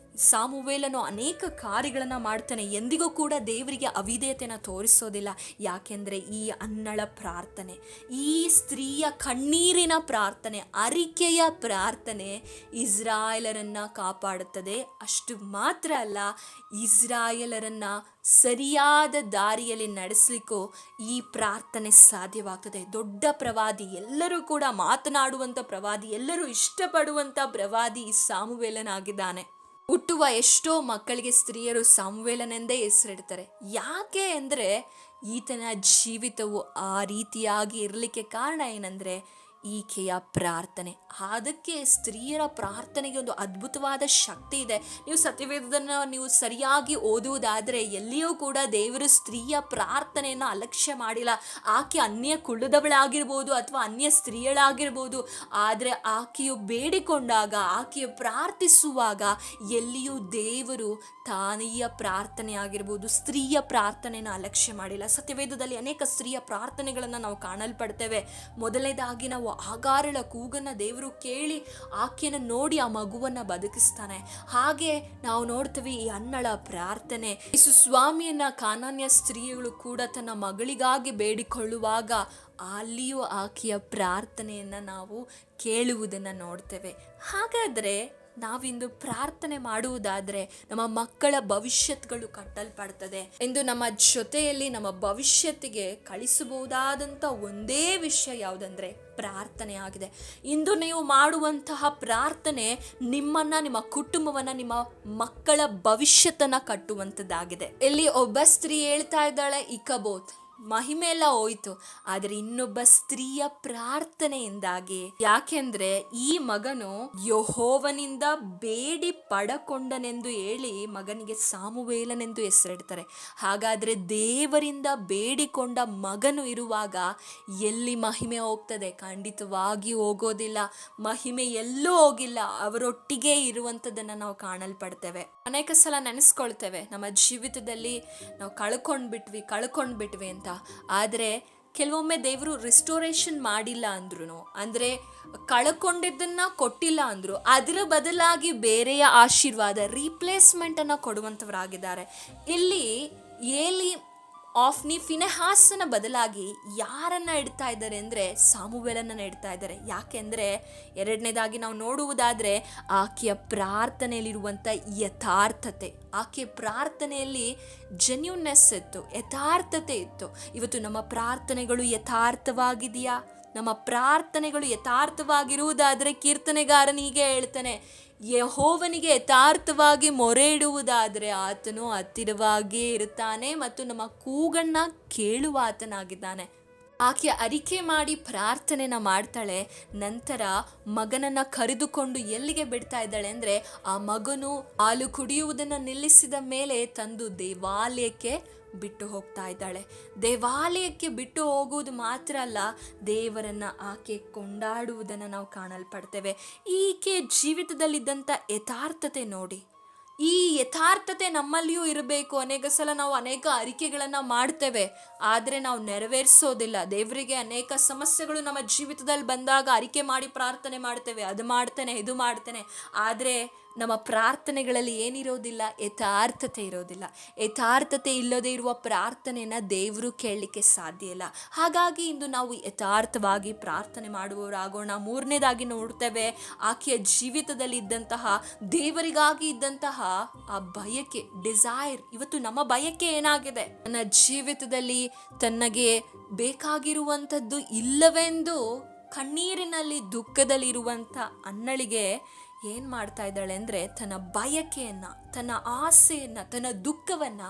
ಸಾಮುವೇಲನು ಅನೇಕ ಕಾರ್ಯಗಳನ್ನು ಮಾಡ್ತಾನೆ. ಎಂದಿಗೂ ಕೂಡ ದೇವರಿಗೆ ಅವಿಧೇಯತೆಯನ್ನು ತೋರಿಸೋದಿಲ್ಲ. ಯಾಕೆಂದರೆ ಈ ಅನ್ನಳ ಪ್ರಾರ್ಥನೆ, ಈ ಸ್ತ್ರೀಯ ಕಣ್ಣೀರಿನ ಪ್ರಾರ್ಥನೆ, ಅರಿಕೆಯ ಪ್ರಾರ್ಥನೆ ಇಸ್ರಾಯೇಲರನ್ನ ಕಾಪಾಡುತ್ತದೆ. ಅಷ್ಟು ಮಾತ್ರ ಅಲ್ಲ, ಇಸ್ರಾಯೇಲರನ್ನ ಸರಿಯಾದ ದಾರಿಯಲ್ಲಿ ನಡೆಸಲಿಕ್ಕೂ ಈ ಪ್ರಾರ್ಥನೆ ಸಾಧ್ಯವಾಗ್ತದೆ. ದೊಡ್ಡ ಪ್ರವಾದಿ, ಎಲ್ಲರೂ ಕೂಡ ಮಾತನಾಡುವಂಥ ಪ್ರವಾದಿ, ಎಲ್ಲರೂ ಇಷ್ಟಪಡುವಂಥ ಪ್ರವಾದಿ ಈ ಸಾಮುವೇಲನಾಗಿದ್ದಾನೆ. ಹುಟ್ಟುವ ಎಷ್ಟೋ ಮಕ್ಕಳಿಗೆ ಸ್ತ್ರೀಯರು ಸಾಮುವೇಲನೆಂದೇ ಹೆಸರಿಡ್ತಾರೆ. ಯಾಕೆ ಅಂದರೆ ಈತನ ಜೀವಿತವು ಆ ರೀತಿಯಾಗಿ ಇರಲಿಕ್ಕೆ ಕಾರಣ ಏನಂದರೆ ಈಕೆಯ ಪ್ರಾರ್ಥನೆ. ಅದಕ್ಕೆ ಸ್ತ್ರೀಯರ ಪ್ರಾರ್ಥನೆಗೆ ಒಂದು ಅದ್ಭುತವಾದ ಶಕ್ತಿ ಇದೆ. ನೀವು ಸತ್ಯವೇದವನ್ನು ನೀವು ಸರಿಯಾಗಿ ಓದುವುದಾದರೆ ಎಲ್ಲಿಯೂ ಕೂಡ ದೇವರು ಸ್ತ್ರೀಯ ಪ್ರಾರ್ಥನೆಯನ್ನು ಅಲಕ್ಷ್ಯ ಮಾಡಿಲ್ಲ. ಆಕೆ ಅನ್ಯ ಕುಲದವಳಾಗಿರ್ಬೋದು ಅಥವಾ ಅನ್ಯ ಸ್ತ್ರೀಯಳಾಗಿರ್ಬೋದು, ಆದರೆ ಆಕೆಯು ಬೇಡಿಕೊಂಡಾಗ, ಆಕೆಯು ಪ್ರಾರ್ಥಿಸುವಾಗ ಎಲ್ಲಿಯೂ ದೇವರು ತಾನೆಯ ಪ್ರಾರ್ಥನೆ ಆಗಿರ್ಬೋದು, ಸ್ತ್ರೀಯ ಪ್ರಾರ್ಥನೆಯನ್ನು ಅಲಕ್ಷ್ಯ ಮಾಡಿಲ್ಲ. ಸತ್ಯವೇದದಲ್ಲಿ ಅನೇಕ ಸ್ತ್ರೀಯ ಪ್ರಾರ್ಥನೆಗಳನ್ನು ನಾವು ಕಾಣಲ್ಪಡ್ತೇವೆ. ಮೊದಲನೇದಾಗಿ ನಾವು ಆಗಾರಳ ಕೂಗನ್ನ ದೇವರು ಕೇಳಿ ಆಕೆಯನ್ನು ನೋಡಿ ಆ ಮಗುವನ್ನ ಬದುಕಿಸ್ತಾನೆ. ಹಾಗೆ ನಾವು ನೋಡ್ತೀವಿ ಈ ಅನ್ನಳ ಪ್ರಾರ್ಥನೆ. ಯೇಸು ಸ್ವಾಮಿಯನ್ನ ಕಾನಾನ್ಯ ಸ್ತ್ರೀಗಳು ಕೂಡ ತನ್ನ ಮಗಳಿಗಾಗಿ ಬೇಡಿಕೊಳ್ಳುವಾಗ ಅಲ್ಲಿಯೂ ಆಕೆಯ ಪ್ರಾರ್ಥನೆಯನ್ನ ನಾವು ಕೇಳುವುದನ್ನು ನೋಡ್ತೇವೆ. ಹಾಗಾದ್ರೆ ನಾವಿಂದು ಪ್ರಾರ್ಥನೆ ಮಾಡುವುದಾದರೆ ನಮ್ಮ ಮಕ್ಕಳ ಭವಿಷ್ಯತ್ಗಳು ಕಟ್ಟಲ್ಪಡ್ತದೆ ಎಂದು ನಮ್ಮ ಜೊತೆಯಲ್ಲಿ ನಮ್ಮ ಭವಿಷ್ಯತ್ತಿಗೆ ಕಳಿಸಬಹುದಾದಂಥ ಒಂದೇ ವಿಷಯ ಯಾವುದಂದ್ರೆ ಪ್ರಾರ್ಥನೆ ಆಗಿದೆ. ಇಂದು ನೀವು ಮಾಡುವಂತಹ ಪ್ರಾರ್ಥನೆ ನಿಮ್ಮನ್ನ, ನಿಮ್ಮ ಕುಟುಂಬವನ್ನ, ನಿಮ್ಮ ಮಕ್ಕಳ ಭವಿಷ್ಯತನ್ನ ಕಟ್ಟುವಂಥದ್ದಾಗಿದೆ. ಇಲ್ಲಿ ಒಬ್ಬ ಸ್ತ್ರೀ ಹೇಳ್ತಾ ಇದ್ದಾಳೆ, ಇಕಬೋತ್ ಮಹಿಮೆ ಎಲ್ಲ ಹೋಯ್ತು, ಆದರೆ ಇನ್ನೊಬ್ಬ ಸ್ತ್ರೀಯ ಪ್ರಾರ್ಥನೆಯಿಂದಾಗಿ, ಯಾಕೆಂದ್ರೆ ಈ ಮಗನು ಯೆಹೋವನಿಂದ ಬೇಡಿ ಪಡಕೊಂಡನೆಂದು ಹೇಳಿ ಮಗನಿಗೆ ಸಾಮುವೇಲನೆಂದು ಹೆಸರಿಡ್ತಾರೆ. ಹಾಗಾದ್ರೆ ದೇವರಿಂದ ಬೇಡಿಕೊಂಡ ಮಗನು ಇರುವಾಗ ಎಲ್ಲಿ ಮಹಿಮೆ ಹೋಗ್ತದೆ? ಖಂಡಿತವಾಗಿಯೂ ಹೋಗೋದಿಲ್ಲ. ಮಹಿಮೆ ಎಲ್ಲೂ ಹೋಗಿಲ್ಲ, ಅವರೊಟ್ಟಿಗೆ ಇರುವಂಥದ್ದನ್ನು ನಾವು ಕಾಣಲ್ಪಡ್ತೇವೆ. ಅನೇಕ ಸಲ ನೆನೆಸ್ಕೊಳ್ತೇವೆ ನಮ್ಮ ಜೀವಿತದಲ್ಲಿ ನಾವು ಕಳ್ಕೊಂಡ್ಬಿಟ್ವಿ ಅಂತ. ಆದರೆ ಕೆಲವೊಮ್ಮೆ ದೇವರು ರಿಸ್ಟೋರೇಷನ್ ಮಾಡಿಲ್ಲ ಅಂದ್ರೂ, ಅಂದರೆ ಕಳ್ಕೊಂಡಿದ್ದನ್ನು ಕೊಟ್ಟಿಲ್ಲ ಅಂದರು, ಅದರ ಬದಲಾಗಿ ಬೇರೆಯ ಆಶೀರ್ವಾದ, ರೀಪ್ಲೇಸ್ಮೆಂಟನ್ನು ಕೊಡುವಂಥವರಾಗಿದ್ದಾರೆ. ಇಲ್ಲಿ ಏಲಿ ಆಫ್ನಿ ಫಿನೆಹಾಸನ ಬದಲಾಗಿ ಯಾರನ್ನ ಇಡ್ತಾ ಇದ್ದಾರೆ ಅಂದರೆ ಸಾಮುವೇಲನ್ನ ಇಡ್ತಾ ಇದ್ದಾರೆ. ಯಾಕೆಂದರೆ ಎರಡನೇದಾಗಿ ನಾವು ನೋಡುವುದಾದರೆ ಆಕೆಯ ಪ್ರಾರ್ಥನೆಯಲ್ಲಿರುವಂಥ ಯಥಾರ್ಥತೆ, ಆಕೆಯ ಪ್ರಾರ್ಥನೆಯಲ್ಲಿ ಜೆನ್ಯೂನ್ನೆಸ್ ಇತ್ತು, ಯಥಾರ್ಥತೆ ಇತ್ತು. ಇವತ್ತು ನಮ್ಮ ಪ್ರಾರ್ಥನೆಗಳು ಯಥಾರ್ಥವಾಗಿದೆಯಾ? ನಮ್ಮ ಪ್ರಾರ್ಥನೆಗಳು ಯಥಾರ್ಥವಾಗಿರುವುದಾದರೆ ಕೀರ್ತನೆಗಾರನಿಗೆ ಹೇಳ್ತಾನೆ, ಯೆಹೋವನಿಗೆ ಯಥಾರ್ಥವಾಗಿ ಮೊರೆ ಇಡುವುದಾದರೆ ಆತನು ಹತ್ತಿರವಾಗಿಯೇ ಇರುತ್ತಾನೆ ಮತ್ತು ನಮ್ಮ ಕೂಗನ್ನ ಕೇಳುವ ಆತನಾಗಿದ್ದಾನೆ. ಆಕೆ ಅರಿಕೆ ಮಾಡಿ ಪ್ರಾರ್ಥನೆನ ಮಾಡ್ತಾಳೆ. ನಂತರ ಮಗನನ್ನು ಕರೆದುಕೊಂಡು ಎಲ್ಲಿಗೆ ಬಿಡ್ತಾ ಇದ್ದಾಳೆ ಅಂದರೆ, ಆ ಮಗನು ಹಾಲು ಕುಡಿಯುವುದನ್ನು ನಿಲ್ಲಿಸಿದ ಮೇಲೆ ತಂದು ದೇವಾಲಯಕ್ಕೆ ಬಿಟ್ಟು ಹೋಗ್ತಾ ಇದ್ದಾಳೆ. ದೇವಾಲಯಕ್ಕೆ ಬಿಟ್ಟು ಹೋಗುವುದು ಮಾತ್ರ ಅಲ್ಲ, ದೇವರನ್ನು ಆಕೆ ಕೊಂಡಾಡುವುದನ್ನು ನಾವು ಕಾಣಲ್ಪಡ್ತೇವೆ. ಈಕೆ ಜೀವಿತದಲ್ಲಿದ್ದಂಥ ಯಥಾರ್ಥತೆ ನೋಡಿ. ಈ ಯಥಾರ್ಥತೆ ನಮ್ಮಲ್ಲಿಯೂ ಇರಬೇಕು. ಅನೇಕ ಸಲ ನಾವು ಅನೇಕ ಅರಿಕೆಗಳನ್ನು ಮಾಡ್ತೇವೆ, ಆದರೆ ನಾವು ನೆರವೇರಿಸೋದಿಲ್ಲ. ದೇವರಿಗೆ ಅನೇಕ ಸಮಸ್ಯೆಗಳು ನಮ್ಮ ಜೀವಿತದಲ್ಲಿ ಬಂದಾಗ ಅರಿಕೆ ಮಾಡಿ ಪ್ರಾರ್ಥನೆ ಮಾಡ್ತೇವೆ, ಅದು ಮಾಡ್ತೇನೆ ಇದು ಮಾಡ್ತೇನೆ, ಆದರೆ ನಮ್ಮ ಪ್ರಾರ್ಥನೆಗಳಲ್ಲಿ ಏನಿರೋದಿಲ್ಲ, ಯಥಾರ್ಥತೆ ಇರೋದಿಲ್ಲ. ಯಥಾರ್ಥತೆ ಇಲ್ಲದೆ ಇರುವ ಪ್ರಾರ್ಥನೆಯನ್ನು ದೇವರು ಕೇಳಲಿಕ್ಕೆ ಸಾಧ್ಯ ಇಲ್ಲ. ಹಾಗಾಗಿ ಇಂದು ನಾವು ಯಥಾರ್ಥವಾಗಿ ಪ್ರಾರ್ಥನೆ ಮಾಡುವವರಾಗೋಣ. ಮೂರನೇದಾಗಿ ನೋಡ್ತೇವೆ, ಆಕೆಯ ಜೀವಿತದಲ್ಲಿ ಇದ್ದಂತಹ ದೇವರಿಗಾಗಿ ಇದ್ದಂತಹ ಆ ಬಯಕೆ, ಡಿಸೈರ್. ಇವತ್ತು ನಮ್ಮ ಬಯಕೆ ಏನಾಗಿದೆ? ನನ್ನ ಜೀವಿತದಲ್ಲಿ ತನಗೆ ಬೇಕಾಗಿರುವಂಥದ್ದು ಇಲ್ಲವೆಂದು ಕಣ್ಣೀರಿನಲ್ಲಿ ದುಃಖದಲ್ಲಿರುವಂಥ ಅನ್ನಳಿಗೆ ಏನು ಮಾಡ್ತಾ ಇದ್ದಾಳೆ ಅಂದರೆ, ತನ್ನ ಬಯಕೆಯನ್ನು, ತನ್ನ ಆಸೆಯನ್ನು, ತನ್ನ ದುಃಖವನ್ನು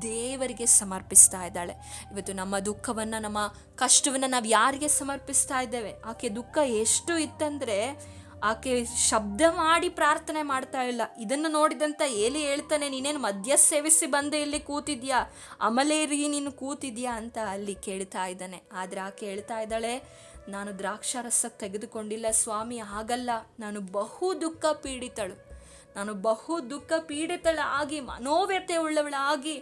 ದೇವರಿಗೆ ಸಮರ್ಪಿಸ್ತಾ ಇದ್ದಾಳೆ. ಇವತ್ತು ನಮ್ಮ ದುಃಖವನ್ನು, ನಮ್ಮ ಕಷ್ಟವನ್ನು ನಾವು ಯಾರಿಗೆ ಸಮರ್ಪಿಸ್ತಾ ಇದ್ದೇವೆ? ಆಕೆ ದುಃಖ ಎಷ್ಟು ಇತ್ತಂದರೆ ಆಕೆ ಶಬ್ದ ಮಾಡಿ ಪ್ರಾರ್ಥನೆ ಮಾಡ್ತಾ ಇಲ್ಲ. ಇದನ್ನು ನೋಡಿದಂಥ ಏಲಿ ಹೇಳ್ತಾನೆ, ನೀನೇನು ಮದ್ಯ ಸೇವಿಸಿ ಬಂದೆ ಇಲ್ಲಿ ಕೂತಿದ್ಯಾ, ಅಮಲೇರಿ ನೀನು ಕೂತಿದ್ಯಾ ಅಂತ ಅಲ್ಲಿ ಕೇಳ್ತಾ ಇದ್ದಾನೆ. ಆದರೆ ಆಕೆ ಹೇಳ್ತಾ ಇದ್ದಾಳೆ, ನಾನು ದ್ರಾಕ್ಷಾರಸ ತೆಗೆದುಕೊಂಡಿಲ್ಲ ಸ್ವಾಮಿ, ಹಾಗಲ್ಲ, ನಾನು ಬಹು ದುಃಖ ಪೀಡಿತಳಾಗಿ ಮನೋವ್ಯಥೆ ಉಳ್ಳವಳಾಗಿ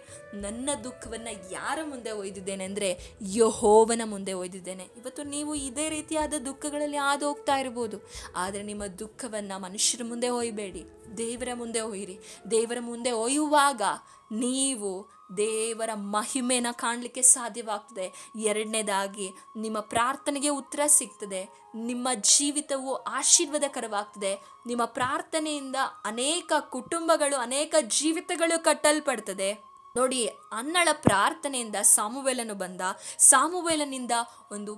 ನನ್ನ ದುಃಖವನ್ನು ಯಾರ ಮುಂದೆ ಒಯ್ದಿದ್ದೇನೆ ಅಂದರೆ ಯೆಹೋವನ ಮುಂದೆ ಒಯ್ದಿದ್ದೇನೆ. ಇವತ್ತು ನೀವು ಇದೇ ರೀತಿಯಾದ ದುಃಖಗಳಲ್ಲಿ ಹಾದು ಹೋಗ್ತಾ ಇರ್ಬೋದು, ಆದರೆ ನಿಮ್ಮ ದುಃಖವನ್ನು ಮನುಷ್ಯರ ಮುಂದೆ ಒಯ್ಯಬೇಡಿ, ದೇವರ ಮುಂದೆ ಒಯ್ಯಿರಿ. ದೇವರ ಮುಂದೆ ಒಯ್ಯುವಾಗ ನೀವು ದೇವರ ಮಹಿಮೆನ ಕಾಣಲಿಕ್ಕೆ ಸಾಧ್ಯವಾಗ್ತದೆ. ಎರಡನೇದಾಗಿ ನಿಮ್ಮ ಪ್ರಾರ್ಥನೆಗೆ ಉತ್ತರ ಸಿಗ್ತದೆ, ನಿಮ್ಮ ಜೀವಿತವು ಆಶೀರ್ವಾದಕರವಾಗ್ತದೆ. ನಿಮ್ಮ ಪ್ರಾರ್ಥನೆಯಿಂದ ಅನೇಕ ಕುಟುಂಬಗಳು, ಅನೇಕ ಜೀವಿತಗಳು ಕಟ್ಟಲ್ಪಡ್ತದೆ. ನೋಡಿ, ಅನ್ನಳ ಪ್ರಾರ್ಥನೆಯಿಂದ ಸಾಮುವೇಲನಿಂದ ಒಂದು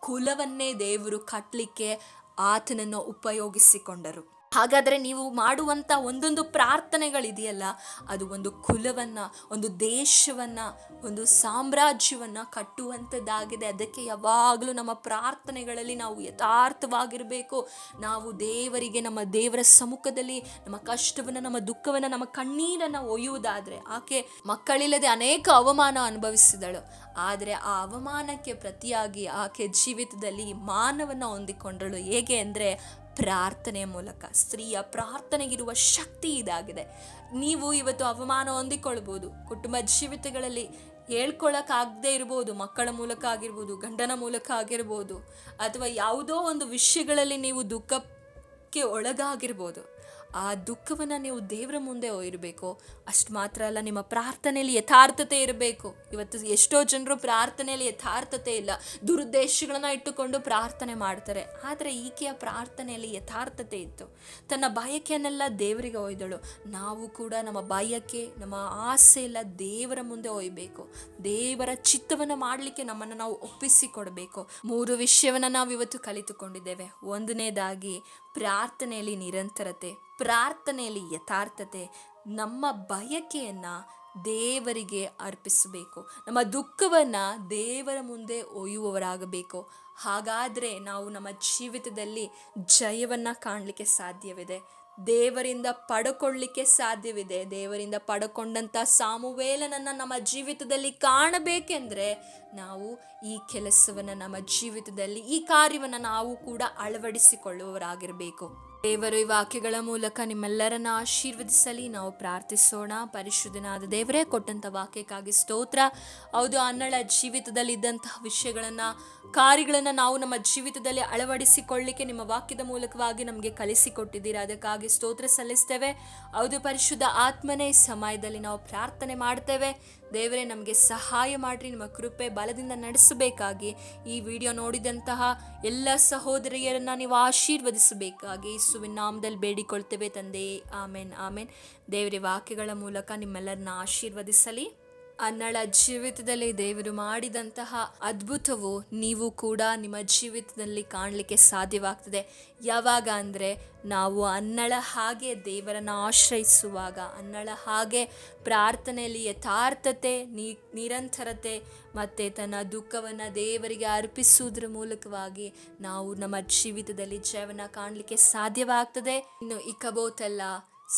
ಕುಲವನ್ನೇ ದೇವರು ಕಟ್ಟಲಿಕ್ಕೆ ಆತನನ್ನು ಉಪಯೋಗಿಸಿಕೊಂಡರು. ಹಾಗಾದರೆ ನೀವು ಮಾಡುವಂಥ ಒಂದೊಂದು ಪ್ರಾರ್ಥನೆಗಳಿದೆಯಲ್ಲ, ಅದು ಒಂದು ಕುಲವನ್ನು, ಒಂದು ದೇಶವನ್ನು, ಒಂದು ಸಾಮ್ರಾಜ್ಯವನ್ನು ಕಟ್ಟುವಂಥದ್ದಾಗಿದೆ. ಅದಕ್ಕೆ ಯಾವಾಗಲೂ ನಮ್ಮ ಪ್ರಾರ್ಥನೆಗಳಲ್ಲಿ ನಾವು ಯಥಾರ್ಥವಾಗಿರಬೇಕು. ನಾವು ದೇವರಿಗೆ, ನಮ್ಮ ದೇವರ ಸಮ್ಮುಖದಲ್ಲಿ ನಮ್ಮ ಕಷ್ಟವನ್ನು, ನಮ್ಮ ದುಃಖವನ್ನು, ನಮ್ಮ ಕಣ್ಣೀರನ್ನು ಒಯ್ಯುವುದಾದರೆ, ಆಕೆ ಮಕ್ಕಳಿಲ್ಲದೆ ಅನೇಕ ಅವಮಾನ ಅನುಭವಿಸಿದಳು, ಆದರೆ ಆ ಅವಮಾನಕ್ಕೆ ಪ್ರತಿಯಾಗಿ ಆಕೆ ಜೀವಿತದಲ್ಲಿ ಮಾನವನ್ನು ಹೊಂದಿಕೊಂಡಳು. ಹೇಗೆ ಅಂದರೆ ಪ್ರಾರ್ಥನೆಯ ಮೂಲಕ. ಸ್ತ್ರೀಯ ಪ್ರಾರ್ಥನೆಗಿರುವ ಶಕ್ತಿ ಇದಾಗಿದೆ. ನೀವು ಇವತ್ತು ಅವಮಾನ ಹೊಂದಿಕೊಳ್ಬೋದು, ಕುಟುಂಬ ಜೀವಿತಗಳಲ್ಲಿ ಹೇಳ್ಕೊಳ್ಳೋಕ್ಕಾಗದೇ ಇರ್ಬೋದು, ಮಕ್ಕಳ ಮೂಲಕ ಆಗಿರ್ಬೋದು, ಗಂಡನ ಮೂಲಕ ಆಗಿರ್ಬೋದು, ಅಥವಾ ಯಾವುದೋ ಒಂದು ವಿಷಯಗಳಲ್ಲಿ ನೀವು ದುಃಖಕ್ಕೆ ಒಳಗಾಗಿರ್ಬೋದು. ಆ ದುಃಖವನ್ನು ನೀವು ದೇವರ ಮುಂದೆ ಒಯ್ಯಬೇಕು. ಅಷ್ಟು ಮಾತ್ರ ಅಲ್ಲ, ನಿಮ್ಮ ಪ್ರಾರ್ಥನೆಯಲ್ಲಿ ಯಥಾರ್ಥತೆ ಇರಬೇಕು. ಇವತ್ತು ಎಷ್ಟೋ ಜನರು ಪ್ರಾರ್ಥನೆಯಲ್ಲಿ ಯಥಾರ್ಥತೆ ಇಲ್ಲ, ದುರುದ್ದೇಶಗಳನ್ನು ಇಟ್ಟುಕೊಂಡು ಪ್ರಾರ್ಥನೆ ಮಾಡ್ತಾರೆ. ಆದರೆ ಈಕೆಯ ಪ್ರಾರ್ಥನೆಯಲ್ಲಿ ಯಥಾರ್ಥತೆ ಇತ್ತು. ತನ್ನ ಬಯಕೆಯನ್ನೆಲ್ಲ ದೇವರಿಗೆ ಒಯ್ದಳು. ನಾವು ಕೂಡ ನಮ್ಮ ಬಯಕೆ, ನಮ್ಮ ಆಸೆ ಎಲ್ಲ ದೇವರ ಮುಂದೆ ಒಯ್ಯಬೇಕು. ದೇವರ ಚಿತ್ತವನ್ನು ಮಾಡಲಿಕ್ಕೆ ನಮ್ಮನ್ನು ನಾವು ಒಪ್ಪಿಸಿಕೊಡಬೇಕು. 3 ವಿಷಯವನ್ನು ನಾವು ಇವತ್ತು ಕಲಿತುಕೊಂಡಿದ್ದೇವೆ. ಒಂದನೇದಾಗಿ ಪ್ರಾರ್ಥನೆಯಲ್ಲಿ ನಿರಂತರತೆ, ಪ್ರಾರ್ಥನೆಯಲ್ಲಿ ಯಥಾರ್ಥತೆ, ನಮ್ಮ ಬಯಕೆಯನ್ನು ದೇವರಿಗೆ ಅರ್ಪಿಸಬೇಕು, ನಮ್ಮ ದುಃಖವನ್ನು ದೇವರ ಮುಂದೆ ಒಯ್ಯುವವರಾಗಬೇಕು. ಹಾಗಾದರೆ ನಾವು ನಮ್ಮ ಜೀವಿತದಲ್ಲಿ ಜಯವನ್ನು ಕಾಣಲಿಕ್ಕೆ ಸಾಧ್ಯವಿದೆ, ದೇವರಿಂದ ಪಡ್ಕೊಳ್ಳಿಕ್ಕೆ ಸಾಧ್ಯವಿದೆ. ದೇವರಿಂದ ಪಡ್ಕೊಂಡಂಥ ಸಾಮುವೇಲನನ್ನು ನಮ್ಮ ಜೀವಿತದಲ್ಲಿ ಕಾಣಬೇಕೆಂದರೆ ನಾವು ಈ ಕೆಲಸವನ್ನು ನಮ್ಮ ಜೀವಿತದಲ್ಲಿ, ಈ ಕಾರ್ಯವನ್ನು ನಾವು ಕೂಡ ಅಳವಡಿಸಿಕೊಳ್ಳುವವರಾಗಿರಬೇಕು. ದೇವರು ಈ ವಾಕ್ಯಗಳ ಮೂಲಕ ನಿಮ್ಮೆಲ್ಲರನ್ನ ಆಶೀರ್ವದಿಸಲಿ. ನಾವು ಪ್ರಾರ್ಥಿಸೋಣ. ಪರಿಶುದ್ಧನಾದ ದೇವರೇ, ಕೊಟ್ಟಂಥ ವಾಕ್ಯಕ್ಕಾಗಿ ಸ್ತೋತ್ರ. ಹೌದು, ಅನ್ನಳ ಜೀವಿತದಲ್ಲಿ ಇದ್ದಂತಹ ವಿಷಯಗಳನ್ನು, ಕಾರ್ಯಗಳನ್ನು ನಾವು ನಮ್ಮ ಜೀವಿತದಲ್ಲಿ ಅಳವಡಿಸಿಕೊಳ್ಳಿಕ್ಕೆ ನಿಮ್ಮ ವಾಕ್ಯದ ಮೂಲಕವಾಗಿ ನಮಗೆ ಕಲಿಸಿಕೊಟ್ಟಿದ್ದೀರಾ, ಅದಕ್ಕಾಗಿ ಸ್ತೋತ್ರ ಸಲ್ಲಿಸ್ತೇವೆ. ಹೌದು ಪರಿಶುದ್ಧ ಆತ್ಮನೇ, ಸಮಯದಲ್ಲಿ ನಾವು ಪ್ರಾರ್ಥನೆ ಮಾಡ್ತೇವೆ. ದೇವರೇ ನಮಗೆ ಸಹಾಯ ಮಾಡಿರಿ, ನಿಮ್ಮ ಕೃಪೆ ಬಲದಿಂದ ನಡೆಸಬೇಕಾಗಿ ಈ ವಿಡಿಯೋ ನೋಡಿದಂತಹ ಎಲ್ಲ ಸಹೋದರಿಯರನ್ನ ನೀವು ಆಶೀರ್ವದಿಸಬೇಕಾಗಿ ಯೇಸುವಿನ ನಾಮದಲ್ಲಿ ಬೇಡಿಕೊಳ್ತೇವೆ ತಂದೆ. ಆಮೇನ್ ಆಮೇನ್. ದೇವರ ವಾಕ್ಯಗಳ ಮೂಲಕ ನಿಮ್ಮೆಲ್ಲರನ್ನ ಆಶೀರ್ವದಿಸಲಿ. ಅನ್ನಳ ಜೀವಿತದಲ್ಲಿ ದೇವರು ಮಾಡಿದಂತಹ ಅದ್ಭುತವು ನೀವು ಕೂಡ ನಿಮ್ಮ ಜೀವಿತದಲ್ಲಿ ಕಾಣಲಿಕ್ಕೆ ಸಾಧ್ಯವಾಗ್ತದೆ. ಯಾವಾಗ ಅಂದರೆ ನಾವು ಅನ್ನಳ ಹಾಗೆ ದೇವರನ್ನು ಆಶ್ರಯಿಸುವಾಗ, ಅನ್ನಳ ಹಾಗೆ ಪ್ರಾರ್ಥನೆಯಲ್ಲಿ ಯಥಾರ್ಥತೆ, ನಿರಂತರತೆ ಮತ್ತು ತನ್ನ ದುಃಖವನ್ನು ದೇವರಿಗೆ ಅರ್ಪಿಸುವುದರ ಮೂಲಕವಾಗಿ ನಾವು ನಮ್ಮ ಜೀವಿತದಲ್ಲಿ ಜಯವನ್ನು ಕಾಣಲಿಕ್ಕೆ ಸಾಧ್ಯವಾಗ್ತದೆ. ಇನ್ನು ಇಕಬೋತಲ್ಲ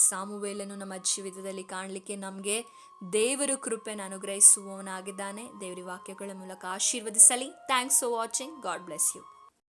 ಸಾಮುವೇಲನು ನಮ್ಮ ಜೀವಿತದಲ್ಲಿ ಕಾಣಲಿಕ್ಕೆ ನಮಗೆ ದೇವರು ಕೃಪೆಯನ್ನು ಅನುಗ್ರಹಿಸುವವನಾಗಿದ್ದಾನೆ. ದೇವರ ವಾಕ್ಯಗಳ ಮೂಲಕ ಆಶೀರ್ವದಿಸಲಿ. Thanks for watching. God bless you.